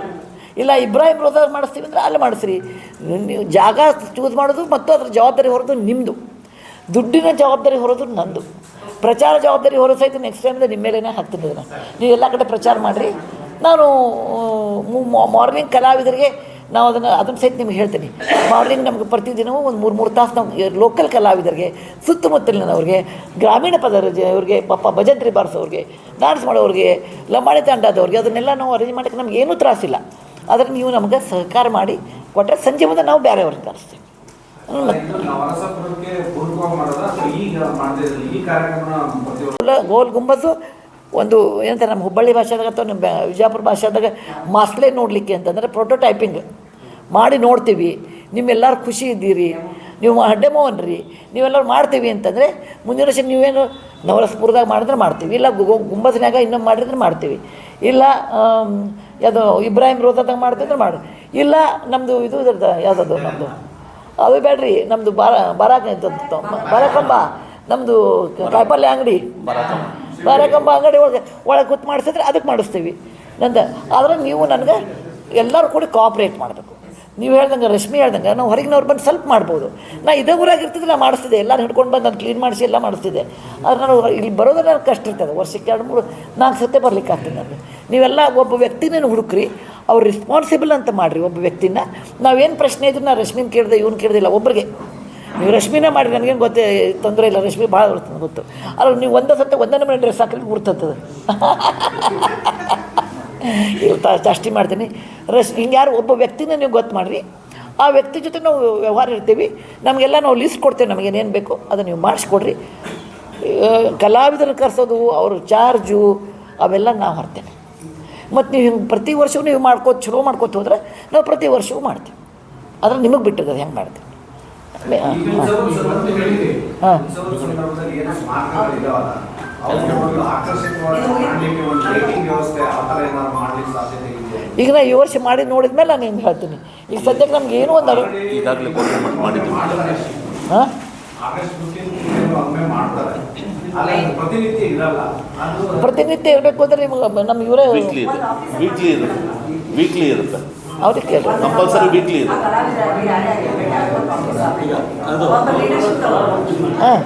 ಇಲ್ಲ ಇಬ್ರಾಹಿಂ ರೋಜಾ ಮಾಡಿಸ್ತೀವಿ ಅಂದರೆ ಅಲ್ಲಿ ಮಾಡಿಸ್ರಿ. ನೀವು ಜಾಗ ಚೂಸ್ ಮಾಡೋದು ಮತ್ತು ಅದ್ರ ಜವಾಬ್ದಾರಿ ಹೊರೋದು ನಿಮ್ಮದು, ದುಡ್ಡಿನ ಜವಾಬ್ದಾರಿ ಹೊರೋದು ನಂದು, ಪ್ರಚಾರ ಜವಾಬ್ದಾರಿ ಹೊರೋ ಸಹಿತ ನೆಕ್ಸ್ಟ್ ಟೈಮಿಂದ ನಿಮ್ಮ ಮೇಲೇ ಹಾಕ್ತೀನಿ. ನೀವು ಎಲ್ಲ ಕಡೆ ಪ್ರಚಾರ ಮಾಡಿರಿ. ನಾನು ಮಾರ್ನಿಂಗ್ ಕಲಾವಿದರಿಗೆ ನಾವು ಅದನ್ನು ಸಹಿತ ನಿಮ್ಗೆ ಹೇಳ್ತೀನಿ. ಮಾರ್ನಿಂಗ್ ನಮ್ಗೆ ಪ್ರತಿದಿನವೂ ಒಂದು 3 ತಾಸು ನಾವು ಲೋಕಲ್ ಕಲಾವಿದರಿಗೆ, ಸುತ್ತಮುತ್ತಲಿನವ್ರಿಗೆ, ಗ್ರಾಮೀಣ ಅವ್ರಿಗೆ, ಭಜಂತ್ರಿ ಬಾರಿಸೋರಿಗೆ, ಡ್ಯಾನ್ಸ್ ಮಾಡೋರಿಗೆ, ಲಂಬಾಣಿ ತಂಡದವ್ರಿಗೆ ಅದನ್ನೆಲ್ಲ ನಾವು ಅರೇಂಜ್ ಮಾಡೋಕ್ಕೆ ನಮ್ಗೆ ಏನೂ ತ್ರಾಸಿಲ್ಲ. ಆದರೆ ನೀವು ನಮ್ಗೆ ಸಹಕಾರ ಮಾಡಿ ಕೊಟ್ಟರೆ ಸಂಜೆ ಮುಂದೆ ನಾವು ಬೇರೆಯವ್ರಿಗೆ ಕರೆಸ್ತೀವಿ. ಗೋಲ್ ಗುಂಬಜು ಒಂದು ಏನಂತಾರೆ ನಮ್ಮ ಹುಬ್ಬಳ್ಳಿ ಭಾಷೆದಾಗ ಅಥವಾ ನಮ್ಮ ವಿಜಯಪುರ ಭಾಷೆದಾಗ ಮಾಸ್ಲೆ ನೋಡಲಿಕ್ಕೆ ಅಂತಂದರೆ ಪ್ರೋಟೋಟೈಪಿಂಗ್ ಮಾಡಿ ನೋಡ್ತೀವಿ. ನಿಮ್ಮೆಲ್ಲರೂ ಖುಷಿ ಇದ್ದೀರಿ, ನೀವು ಡೆಮೋವನ್ರಿ, ನೀವೆಲ್ಲರೂ ಮಾಡ್ತೀವಿ ಅಂತಂದರೆ ಮುಂದಿನ ವರ್ಷ ನೀವೇನು ನವರಸಪುರದಾಗ ಮಾಡಿದ್ರೆ ಮಾಡ್ತೀವಿ, ಇಲ್ಲ ಗುಂಬಸ್ನಾಗ ಇನ್ನೊಂದು ಮಾಡಿದ್ರೆ ಮಾಡ್ತೀವಿ, ಇಲ್ಲ ಯಾವುದು ಇಬ್ರಾಹಿಂ ರೋಜಾದಾಗ ಮಾಡ್ತಿದ್ರೆ ಮಾಡಿ, ಇಲ್ಲ ನಮ್ಮದು ಇದು ಯಾವುದದು ನಮ್ಮದು ಅದು ಬೇಡ್ರಿ, ನಮ್ಮದು ಬರಕಂಬ ನಮ್ಮದು ಕಾಯಿಪಲ್ಯ ಅಂಗಡಿ ಬರಕಂಬ ಅಂಗಡಿ ಒಳಗೆ ಕೂತು ಮಾಡಿಸಿದ್ರೆ ಅದಕ್ಕೆ ಮಾಡಿಸ್ತೀವಿ ನಂದು. ಆದರೆ ನೀವು ನನಗೆ ಎಲ್ಲರೂ ಕೂಡ ಕೋಆಪ್ರೇಟ್ ಮಾಡಬೇಕು. ನೀವು ಹೇಳ್ದಂಗೆ ರಶ್ಮಿ ಹೇಳ್ದಂಗೆ ನಾವು ಹೊರಗಿನವ್ರು ಬಂದು ಸ್ವಲ್ಪ ಮಾಡ್ಬೋದು. ನಾ ಇದೇ ಊರಾಗಿರ್ತಿದ್ರೆ ನಾನು ಮಾಡಿಸ್ತಿದ್ದೆ, ಎಲ್ಲರೂ ಹಿಡ್ಕೊಂಡು ಬಂದು ನಾನು ಕ್ಲೀನ್ ಮಾಡಿಸಿ ಎಲ್ಲ ಮಾಡಿಸ್ತಿದ್ದೆ. ಆದರೆ ನಾನು ಇಲ್ಲಿ ಬರೋದು ನನಗೆ ಕಷ್ಟ ಇರ್ತದೆ. ವರ್ಷಕ್ಕೆ 2-3-4 ಸತಿ ಬರ್ಲಿಕ್ಕೆ ಆಗ್ತದೆ ನನಗೆ. ನೀವೆಲ್ಲ ಒಬ್ಬ ವ್ಯಕ್ತಿನ ಹುಡುಕ್ರಿ, ಅವ್ರು ರೆಸ್ಪಾನ್ಸಿಬಲ್ ಅಂತ ಮಾಡಿರಿ ಒಬ್ಬ ವ್ಯಕ್ತಿನ. ನಾವೇನು ಪ್ರಶ್ನೆ ಇದ್ರು ನಾನು ರಶ್ಮಿನ ಕೇಳಿದೆ, ಇವ್ನು ಕೇಳಿದಿಲ್ಲ, ಒಬ್ಬರಿಗೆ ನೀವು ರಶ್ಮಿನ ಮಾಡಿ ನನಗೇನು ಗೊತ್ತೇ ತೊಂದರೆ ಇಲ್ಲ, ರಶ್ಮಿ ಭಾಳ ಗೊತ್ತು. ಅಲ್ಲ ನೀವು ಒಂದೇ ನಮ್ಮನೆ ಡ್ರೆಸ್ ಹಾಕಿದ್ರೆ ಗುರ್ತದೆ ಜಾಸ್ತಿ ಮಾಡ್ತೀನಿ. ಹಿಂಗೆ ಯಾರು ಒಬ್ಬ ವ್ಯಕ್ತಿನ ನೀವು ಗೊತ್ತು ಮಾಡಿರಿ, ಆ ವ್ಯಕ್ತಿ ಜೊತೆ ನಾವು ವ್ಯವಹಾರ ಇರ್ತೀವಿ. ನಮಗೆಲ್ಲ ನಾವು ಲಿಸ್ಟ್ ಕೊಡ್ತೇವೆ, ನಮಗೇನೇನು ಬೇಕು ಅದನ್ನು ನೀವು ಮಾಡಿಸ್ಕೊಡ್ರಿ. ಕಲಾವಿದರನ್ನು ಕರೆಸೋದು, ಅವ್ರ ಚಾರ್ಜು ಅವೆಲ್ಲ ನಾವು ಹೊರ್ತೇನೆ. ಮತ್ತು ನೀವು ಹಿಂಗೆ ಪ್ರತಿ ವರ್ಷವೂ ನೀವು ಚಲೋ ಮಾಡ್ಕೋತ ಹೋದ್ರೆ ನಾವು ಪ್ರತಿ ವರ್ಷವೂ ಮಾಡ್ತೀವಿ. ಆದರೆ ನಿಮಗೆ ಬಿಟ್ಟದ ಹೆಂಗೆ ಮಾಡ್ತೀವಿ. ಹಾಂ ಈಗ ನಾ ಈ ವರ್ಷ ಮಾಡಿ ನೋಡಿದ ಮೇಲೆ ನಾನು ಹಿಂಗೆ ಹೇಳ್ತೀನಿ. ಈಗ ಸದ್ಯಕ್ಕೆ ನಮ್ಗೆ ಏನೂ ಒಂದು ಈಗಾಗಲೇ ಹಾಂ ಪ್ರತಿನಿತ್ಯ ಇರಬೇಕು ಅಂದರೆ ನಿಮ್ಗೆ ನಮ್ಮ ಇವರೇ ವೀಕ್ಲಿ ಇರುತ್ತೆ ಅವ್ರಿಗೆ ಕೇಳಿ. ಕಂಪಲ್ಸರಿ ವೀಕ್ಲಿ ಇದೆ. ಹಾಂ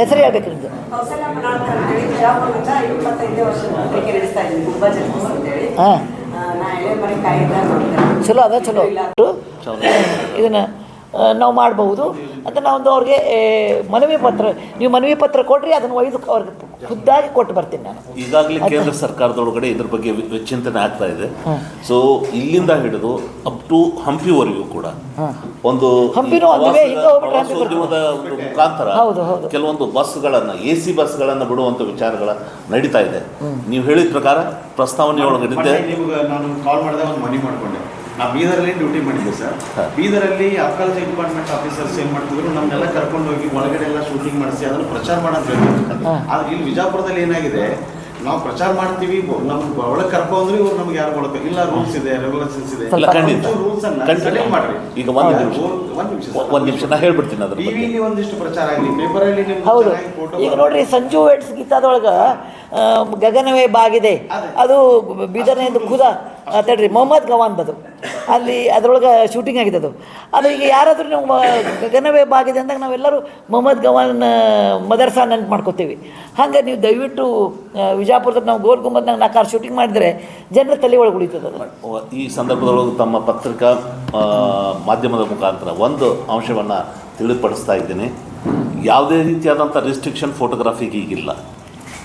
ಹೆಸರು ಹೇಳ್ಬೇಕು ನಿಮ್ಮದು. ಕೌಸಲ್ಯ ಮನಾಳ್ ಅಂತೇಳಿ ಬಿಜಾಪುರದಿಂದ 25 ವರ್ಷ ಪೈಕಿ ನಡೆಸ್ತಾ ಇದ್ದೀನಿ ತುಂಬಾ ಜನ ಅಂತೇಳಿ. ಹಾಂ, ನಾ ಎಳೆ ಮನೆ ಕಾಯಿದ ನೋಡ್ತೇನೆ. ಚಲೋ ಅದ, ಚಲೋ ಇದನ್ನು ನಾವು ಮಾಡ್ಬೋದು ಅಂತ ನಾವೊಂದು ಅವ್ರಿಗೆ ಮನವಿ ಪತ್ರ, ನೀವು ಮನವಿ ಪತ್ರ ಕೊಡ್ರಿ, ಅದನ್ನು ಒಯ್ದು ಅವ್ರಿಗೆ ಖುದ್ದಾಗಿ ಕೊಟ್ಟು ಬರ್ತೀನಿ ನಾನು. ಈಗಾಗಲೇ ಕೇಂದ್ರ ಸರ್ಕಾರದೊಳಗಡೆ ಇದ್ರ ಬಗ್ಗೆ ಚಿಂತನೆ ಆಗ್ತಾ ಇದೆ. ಸೊ ಇಲ್ಲಿಂದ ಹಿಡಿದು ಅಪ್ ಟು ಹಂಪಿವರೆಗೂ ಕೂಡ ಒಂದು ಹಂಪಿನೂ ಒಂದಿವೆ, ಹಿಂಗೆ ಹೋಗ್ಬಿಟ್ರೆ ಹಂಪಿ ಬರ್ತದೆ. ಪ್ರವಾಸೋದ್ಯಮದ ಒಂದು ಮುಖಾಂತರ ಹೌದು, ಹೌದು. ಕೆಲವೊಂದು ಬಸ್ಗಳನ್ನು AC ಬಸ್ಗಳನ್ನು ಬಿಡುವಂಥ ವಿಚಾರಗಳ ನಡೀತಾ ಇದೆ. ನೀವು ಹೇಳಿದ ಪ್ರಕಾರ ಪ್ರಸ್ತಾವನೆ ಒಳಗಡೆ ನಿಮ್ಗೆ ನಾನು ಕಾಲ್ ಮಾಡಿದಾಗ ಒಂದು ಮನಿ ಮಾಡ್ಕೊಂಡೆ. ನಾ ಬೀದರಲ್ಲಿ ಡ್ಯೂಟಿ ಮಾಡಿದ್ದೆ ಸರ್. ಬೀದರಲ್ಲಿ ಅಬ್ಕಾಲಜಿ ಡಿಪಾರ್ಟ್ಮೆಂಟ್ ಆಫೀಸರ್ಸ್ ಏನು ಮಾಡ್ತಿದ್ರು, ನಮ್ಮನ್ನೆಲ್ಲ ಕರ್ಕೊಂಡು ಹೋಗಿ ಒಳಗಡೆ ಎಲ್ಲ ಶೂಟಿಂಗ್ ಮಾಡಿಸಿ ಅದನ್ನು ಪ್ರಚಾರ ಮಾಡೋದು ಹೇಳ್ತಾರೆ. ಆದ್ರೆ ಇಲ್ಲಿ ವಿಜಾಪುರದಲ್ಲಿ ಏನಾಗಿದೆ, ನಾವು ಪ್ರಚಾರ ಮಾಡ್ತೀವಿ, ನಮ್ಗೆ ಒಳಗೆ ಕರ್ಕೊಂಡ್ರೆ ಇವ್ರು ನಮ್ಗೆ ಯಾರು ಒಳಗೆ ಇಲ್ಲ, ರೂಲ್ಸ್ ಇದೆ, ರೆಗ್ಯುಲೇಷನ್ಸ್ ಇದೆ, ರೂಲ್ಸ್ ಅನ್ನ ಮಾಡ್ರಿ. ಈಗ ಒಂದು ನಿಮಿಷ ನಾ ಹೇಳ್ಬಿಡ್ತೀನಿ ಅದ್ರ ಬಗ್ಗೆ. ಟಿವಿಲಿ ಒಂದಿಷ್ಟು ಪ್ರಚಾರ ಆಗಲಿ, ಪೇಪರಲ್ಲಿ ಹೌದು. ಈಗ ನೋಡ್ರಿ, ಸಂಜು ವೆಡ್ಸ್ ಗೀತಾದೊಳಗೆ ಗಗನವೇ ಬಾಗಿದೆ, ಅದು ಬೀದರ್ನಿಂದ ಖುದ ತಡ್ರಿ ಮೊಹಮ್ಮದ್ ಗವಾನ್ದದು, ಅಲ್ಲಿ ಅದರೊಳಗೆ ಶೂಟಿಂಗ್ ಆಗಿದೆ ಅದು. ಅದು ಈಗ ಯಾರಾದರೂ ನಾವು ಗಗನವೇ ಬಾಗಿದೆ ಅಂದಾಗ ನಾವೆಲ್ಲರೂ ಮೊಹಮ್ಮದ್ ಗವಾನ್ ಮದರ್ಸಾ ನೆನ್ಪು ಮಾಡ್ಕೋತೀವಿ. ಹಾಗೆ ನೀವು ದಯವಿಟ್ಟು ವಿಜಾಪುರದಲ್ಲಿ ನಾವು ಗೋಲ್ ಗುಂಬದ್ನಾಗ 4 ಶೂಟಿಂಗ್ ಮಾಡಿದರೆ ಜನರ ತಲೆ ಒಳಗೆ ಉಳಿತದೆ ಅದು. ಈ ಸಂದರ್ಭದೊಳಗೆ ತಮ್ಮ ಪತ್ರಿಕಾ ಮಾಧ್ಯಮದ ಮುಖಾಂತರ ಒಂದು ಅಂಶವನ್ನು ತಿಳಿಪಡಿಸ್ತಾ ಇದ್ದೀನಿ. ಯಾವುದೇ ರೀತಿಯಾದಂಥ ರಿಸ್ಟ್ರಿಕ್ಷನ್ ಫೋಟೋಗ್ರಾಫಿಗೆ ಈಗಿಲ್ಲ.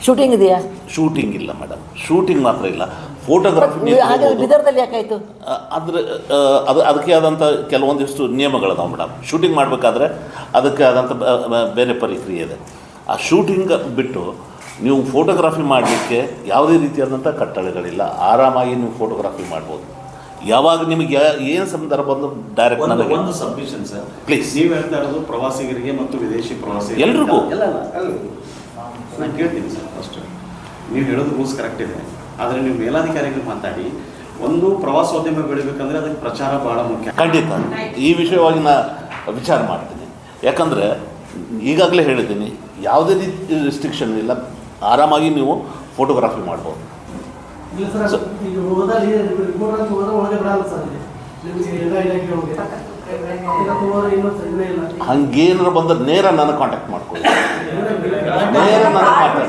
ಶೂಟಿಂಗ್ ಇದೆಯಾ? ಶೂಟಿಂಗ್ ಇಲ್ಲ ಮೇಡಮ್, ಶೂಟಿಂಗ್ ಮಾತ್ರ ಇಲ್ಲ, ಫೋಟೋಗ್ರಾಫಿ. ಹಾಗೆ ಬಿದರ್ದಲ್ಲಿ ಯಾಕಾಯಿತು? ಅದಕ್ಕೆ ಆದಂಥ ಕೆಲವೊಂದಿಷ್ಟು ನಿಯಮಗಳದಾವೆ ಮೇಡಮ್. ಶೂಟಿಂಗ್ ಮಾಡಬೇಕಾದ್ರೆ ಅದಕ್ಕೆ ಆದಂಥ ಬೇರೆ ಪ್ರಕ್ರಿಯೆ ಇದೆ. ಆ ಶೂಟಿಂಗ್ ಬಿಟ್ಟು ನೀವು ಫೋಟೋಗ್ರಾಫಿ ಮಾಡಲಿಕ್ಕೆ ಯಾವುದೇ ರೀತಿಯಾದಂಥ ಕಟ್ಟಳೆಗಳಿಲ್ಲ. ಆರಾಮಾಗಿ ನೀವು ಫೋಟೋಗ್ರಾಫಿ ಮಾಡ್ಬೋದು. ಯಾವಾಗ ನಿಮಗೆ ಏನು ಸಂದರ್ಭ ಬಂದು ಡೈರೆಕ್ಟ್ ನನಗೆ ಒಂದು ಸಬ್ಮಿಷನ್ ಸರ್, ಪ್ಲೀಸ್. ನೀವು ಹೇಳ್ತಾ ಇರೋದು ಪ್ರವಾಸಿಗರಿಗೆ ಮತ್ತು ವಿದೇಶಿ ಪ್ರವಾಸಿಗರಿಗೆ ಎಲ್ರಿಗೂ ನಾನು ಕೇಳ್ತೀನಿ ಸರ್. ಫಸ್ಟ್ ನೀವು ಹೇಳೋದು ರೂಲ್ಸ್ ಕರೆಕ್ಟ್ ಇದೆ, ಆದರೆ ನೀವು ಮೇಲಾಧಿಕಾರಿಗಳು ಮಾತಾಡಿ. ಒಂದು ಪ್ರವಾಸೋದ್ಯಮ ಬೆಳಿಬೇಕಂದ್ರೆ ಅದಕ್ಕೆ ಪ್ರಚಾರ ಭಾಳ ಮುಖ್ಯ. ಖಂಡಿತ ಈ ವಿಷಯವಾಗಿ ನಾ ವಿಚಾರ ಮಾಡ್ತೀನಿ. ಯಾಕಂದರೆ ಈಗಾಗಲೇ ಹೇಳಿದ್ದೀನಿ, ಯಾವುದೇ ರೀತಿ ರಿಸ್ಟ್ರಿಕ್ಷನ್ ಇಲ್ಲ, ಆರಾಮಾಗಿ ನೀವು ಫೋಟೋಗ್ರಾಫಿ ಮಾಡ್ಬೋದು. ಹಂಗೇನಾರ ಬಂದ್ರೆ ನೇರ ನನಗೆ ಕಾಂಟ್ಯಾಕ್ಟ್ ಮಾಡ್ಕೊಳ್ಳಿ, ನೇರ ನನಗೆ ಮಾತಾಡ್ತಾರೆ.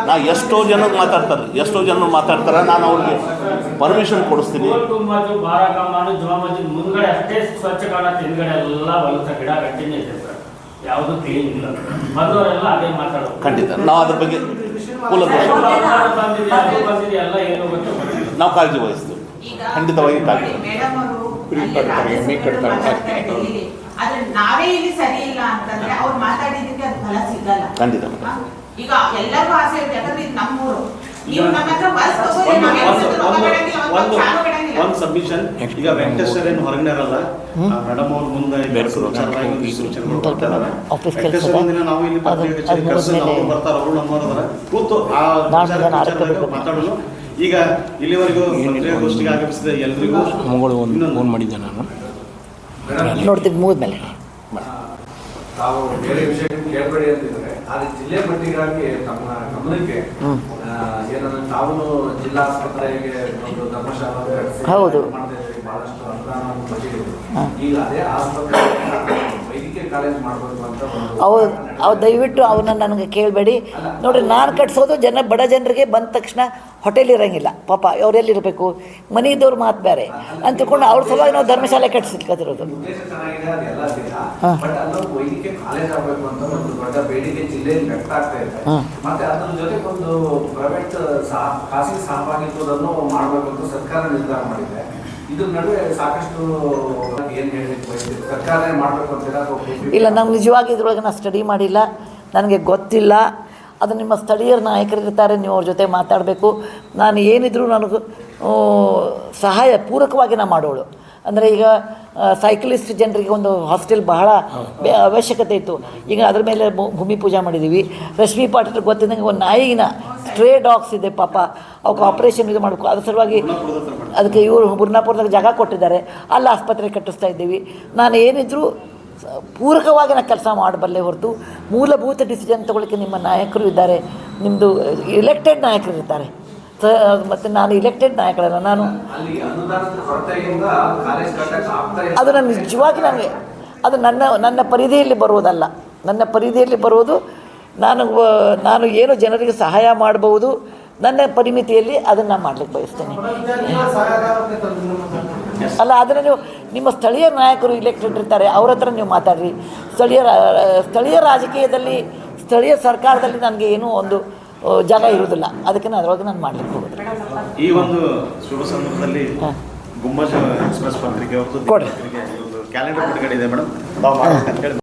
ನಾ ಎಷ್ಟೋ ಜನಕ್ಕೆ ಮಾತಾಡ್ತಾರೆ, ನಾನು ಅವ್ರಿಗೆ ಪರ್ಮಿಷನ್ ಕೊಡಿಸ್ತೀನಿ. ಮುಂದ್ಗಡೆ ಅಷ್ಟೇ ಸ್ವಚ್ಛ ಕಾಣುತ್ತೆ, ಹಿಂದ್ಗಡೆ ಎಲ್ಲ ಹೊಲಸ ಗಿಡ ಕಂಟಿನ್ಯೂ ಇದೆ ಸರ್, ಯಾವುದು ಕ್ಲೀನ್ ಇಲ್ಲ. ಮೊದಲವರೆಲ್ಲ ಅದೇ ಮಾತಾಡೋದು. ಖಂಡಿತ ನಾವು ಅದ್ರ ಬಗ್ಗೆ ಎಲ್ಲ ಏನು ಗೊತ್ತು ನಾವು ಕಾಳಜಿ ವಹಿಸ್ತೀವಿ, ಖಂಡಿತವಾಗಿ ಕಾಳಜಿ. ಮೇಡಮ್ ಅವರು ಆದ್ರೆ ನಾವೇ ಇಲ್ಲಿ ಸರಿ ಇಲ್ಲ ಅಂತಂದ್ರೆ ಅವ್ರು ಮಾತಾಡಿದಕ್ಕೆ ಅದು ಫಲ ಸಿಗಲ್ಲ. ಖಂಡಿತ ಈಗ ಎಲ್ಲರಿಗೂ ಆಸೆ ಇರುತ್ತೆ, ಯಾಕಂದ್ರೆ ಇದು ನಮ್ಮೂರು. ನೀವು ನಮ್ಮ ಹತ್ರ ಬಸ್ ತಗೋರಿ, ಒಂದು ಸಬ್ಮಿಷನ್. ಈಗ ವೆಂಕಟೇಶ್ವರ ಏನು ಹೊರಗಡೆ ಇರಲ್ಲ, ಮೇಡಮ್ ಅವ್ರ ಮುಂದೆ ನಾವು ಇಲ್ಲಿ ಪತ್ರಿಕೆ ಬರ್ತಾರೆ, ಅವರು ನಮ್ಮವರ ಕೂತು ಆ ಮಾತಾಡೋದು. ಈಗ ಇಲ್ಲಿವರೆಗೂ ಪತ್ರಿಕಾಗೋಷ್ಠಿಗೆ ಆಗಮಿಸಿದ ಎಲ್ರಿಗೂ ಫೋನ್ ಮಾಡಿದ್ದೆ ನಾನು. ನೋಡ್ತೀವಿ ಮುಗಿದ್ಮೇಲೆ ತಾವು ಬೇರೆ ವಿಷಯ ಕೇಳಬೇಡಿ ಅಂತಿದ್ರೆ, ಆದ್ರೆ ಜಿಲ್ಲೆ ಮಟ್ಟಿಗಾಗಿ ತಮ್ಮ ಗಮನಕ್ಕೆ ಏನಂದ್ರೆ ತಾವು ಜಿಲ್ಲಾ ಆಸ್ಪತ್ರೆಗೆ ಒಂದು ಧರ್ಮಶಾಲೆ ಹೌದು ಬಹಳಷ್ಟು ಅನುದಾನ ಈಗ ಅದೇ ಆಸ್ಪತ್ರೆ ವೈದ್ಯಕೀಯ ಕಾಲೇಜ್ ಮಾಡಬೇಕು ಅಂತ ಅವ್ರು ದಯವಿಟ್ಟು ಅವನ್ನ ನನಗೆ ಕೇಳಬೇಡಿ. ನೋಡಿರಿ, ನಾನು ಕಟ್ಸೋದು ಬಡ ಜನರಿಗೆ ಬಂದ ತಕ್ಷಣ ಹೋಟೆಲ್ ಇರೋಂಗಿಲ್ಲ. ಪಾಪ ಅವರೆಲ್ಲಿರಬೇಕು, ಮನೆ ಇದ್ದವ್ರು ಮಾತು ಬೇರೆ ಅಂತ ತಿಳ್ಕೊಂಡು ಅವ್ರ ಸಲುವಾಗಿ ನಾವು ಧರ್ಮಶಾಲೆ ಕಟ್ಟಿಸ್ಲಿಕ್ಕದಿರೋದು. ಬಟ್ ಅಲ್ಲೊಂದು ವೈದ್ಯಕೀಯ ಕಾಲೇಜ್ ಆಗಬೇಕು ಅಂತ ಒಂದು ದೊಡ್ಡ ಬೇಡಿಕೆ ಜಿಲ್ಲೆಯಲ್ಲಿ ವ್ಯಕ್ತ ಆಗ್ತಾ ಇದೆ. ಮತ್ತೆ ಅದ್ರ ಜೊತೆಗೆ ಒಂದು ಪ್ರೈವೇಟ್ ಖಾಸಗಿ ಸಹಭಾಗಿತ್ವವನ್ನು ಮಾಡಬೇಕು ಅಂತ ಸರ್ಕಾರ ನಿರ್ಧಾರ ಮಾಡಿದೆ. ಇದ್ರ ನಡುವೆ ಸಾಕಷ್ಟು ಏನು ಹೇಳಬೇಕು, ಸರ್ಕಾರನೇ ಮಾಡಬೇಕು ಅಂತೀರಾ? ಇಲ್ಲ, ನಾವು ನಿಜವಾಗಿ ಇದ್ರೊಳಗೆ ನಾನು ಸ್ಟಡಿ ಮಾಡಿಲ್ಲ, ನನಗೆ ಗೊತ್ತಿಲ್ಲ. ಅದು ನಿಮ್ಮ ಸ್ಥಳೀಯರ ನಾಯಕರಿರ್ತಾರೆ, ನೀವು ಅವ್ರ ಜೊತೆ ಮಾತಾಡಬೇಕು. ನಾನು ಏನಿದ್ರು ನನಗೆ ಸಹಾಯ ಪೂರಕವಾಗಿ ನಾನು ಮಾಡೋಳು. ಅಂದರೆ ಈಗ ಸೈಕ್ಲಿಸ್ಟ್ ಜನರಿಗೆ ಒಂದು ಹಾಸ್ಟೆಲ್ ಬಹಳ ಅವಶ್ಯಕತೆ ಇತ್ತು. ಈಗ ಅದ್ರ ಮೇಲೆ ಭೂಮಿ ಪೂಜೆ ಮಾಡಿದ್ದೀವಿ. ರಶ್ಮಿ ಪಾಟೀಲ್ ಗೊತ್ತಿದ್ದಂಗೆ ಒಂದು ನಾಯಿನ ಸ್ಟ್ರೇ ಡಾಗ್ಸ್ ಇದೆ, ಪಾಪ ಅವಕ್ಕೆ ಆಪ್ರೇಷನ್ ಇದು ಮಾಡಬೇಕು. ಅದ್ರ ಸಲುವಾಗಿ ಅದಕ್ಕೆ ಇವರು ಬುರ್ನಾಪುರದಾಗ ಜಾಗ ಕೊಟ್ಟಿದ್ದಾರೆ, ಅಲ್ಲಿ ಆಸ್ಪತ್ರೆ ಕಟ್ಟಿಸ್ತಾ ಇದ್ದೀವಿ. ನಾನು ಏನಿದ್ರು ಪೂರಕವಾಗಿ ನಾನು ಕೆಲಸ ಮಾಡಬಲ್ಲೆ ಹೊರತು ಮೂಲಭೂತ ಡಿಸಿಷನ್ ತೊಗೊಳ್ಳಿಕ್ಕೆ ನಿಮ್ಮ ನಾಯಕರು ಇದ್ದಾರೆ, ನಿಮ್ಮದು ಎಲೆಕ್ಟೆಡ್ ನಾಯಕರು ಇರ್ತಾರೆ. ಮತ್ತು ನಾನು ಇಲೆಕ್ಟೆಡ್ ನಾಯಕರಲ್ಲ. ನಾನು ಅದು ನಿಜವಾಗಿ ನನಗೆ ಅದು ನನ್ನ ಪರಿಧಿಯಲ್ಲಿ ಬರುವುದಲ್ಲ. ನನ್ನ ಪರಿಧಿಯಲ್ಲಿ ಬರುವುದು ನಾನು ಏನು ಜನರಿಗೆ ಸಹಾಯ ಮಾಡಬಹುದು ನನ್ನ ಪರಿಮಿತಿಯಲ್ಲಿ ಅದನ್ನು ಮಾಡಲಿಕ್ಕೆ ಬಯಸ್ತೇನೆ. ಅಲ್ಲ, ಅದನ್ನು ನೀವು ನಿಮ್ಮ ಸ್ಥಳೀಯ ನಾಯಕರು ಇಲೆಕ್ಟೆಡ್ ಇರ್ತಾರೆ, ಅವ್ರ ಹತ್ರ ನೀವು ಮಾತಾಡ್ರಿ. ಸ್ಥಳೀಯ ರಾಜಕೀಯದಲ್ಲಿ, ಸ್ಥಳೀಯ ಸರ್ಕಾರದಲ್ಲಿ ನನಗೆ ಏನೂ ಒಂದು ಜಾಗ ಇರುವುದಿಲ್ಲ, ಅದಕ್ಕೆ ನಾನು ಅದರೊಳಗೆ ನಾನು ಮಾಡಲಿಕ್ಕೆ ಹೋಗೋದು. ಈ ಒಂದು ಶುಭ ಸಂದರ್ಭದಲ್ಲಿ ಗುಂಬಜ್ ಎಕ್ಸ್ಪ್ರೆಸ್ ಪತ್ರಿಕೆ ಅವ್ರದ್ದು ಕೊಡಿ. ಕ್ಯಾಲೆಂಡರ್ ಬಿಡುಗಡೆ ಇದೆ ಮೇಡಮ್, ತಾವು ಮಾಡ್ಬೇಕಂತ ಹೇಳಿ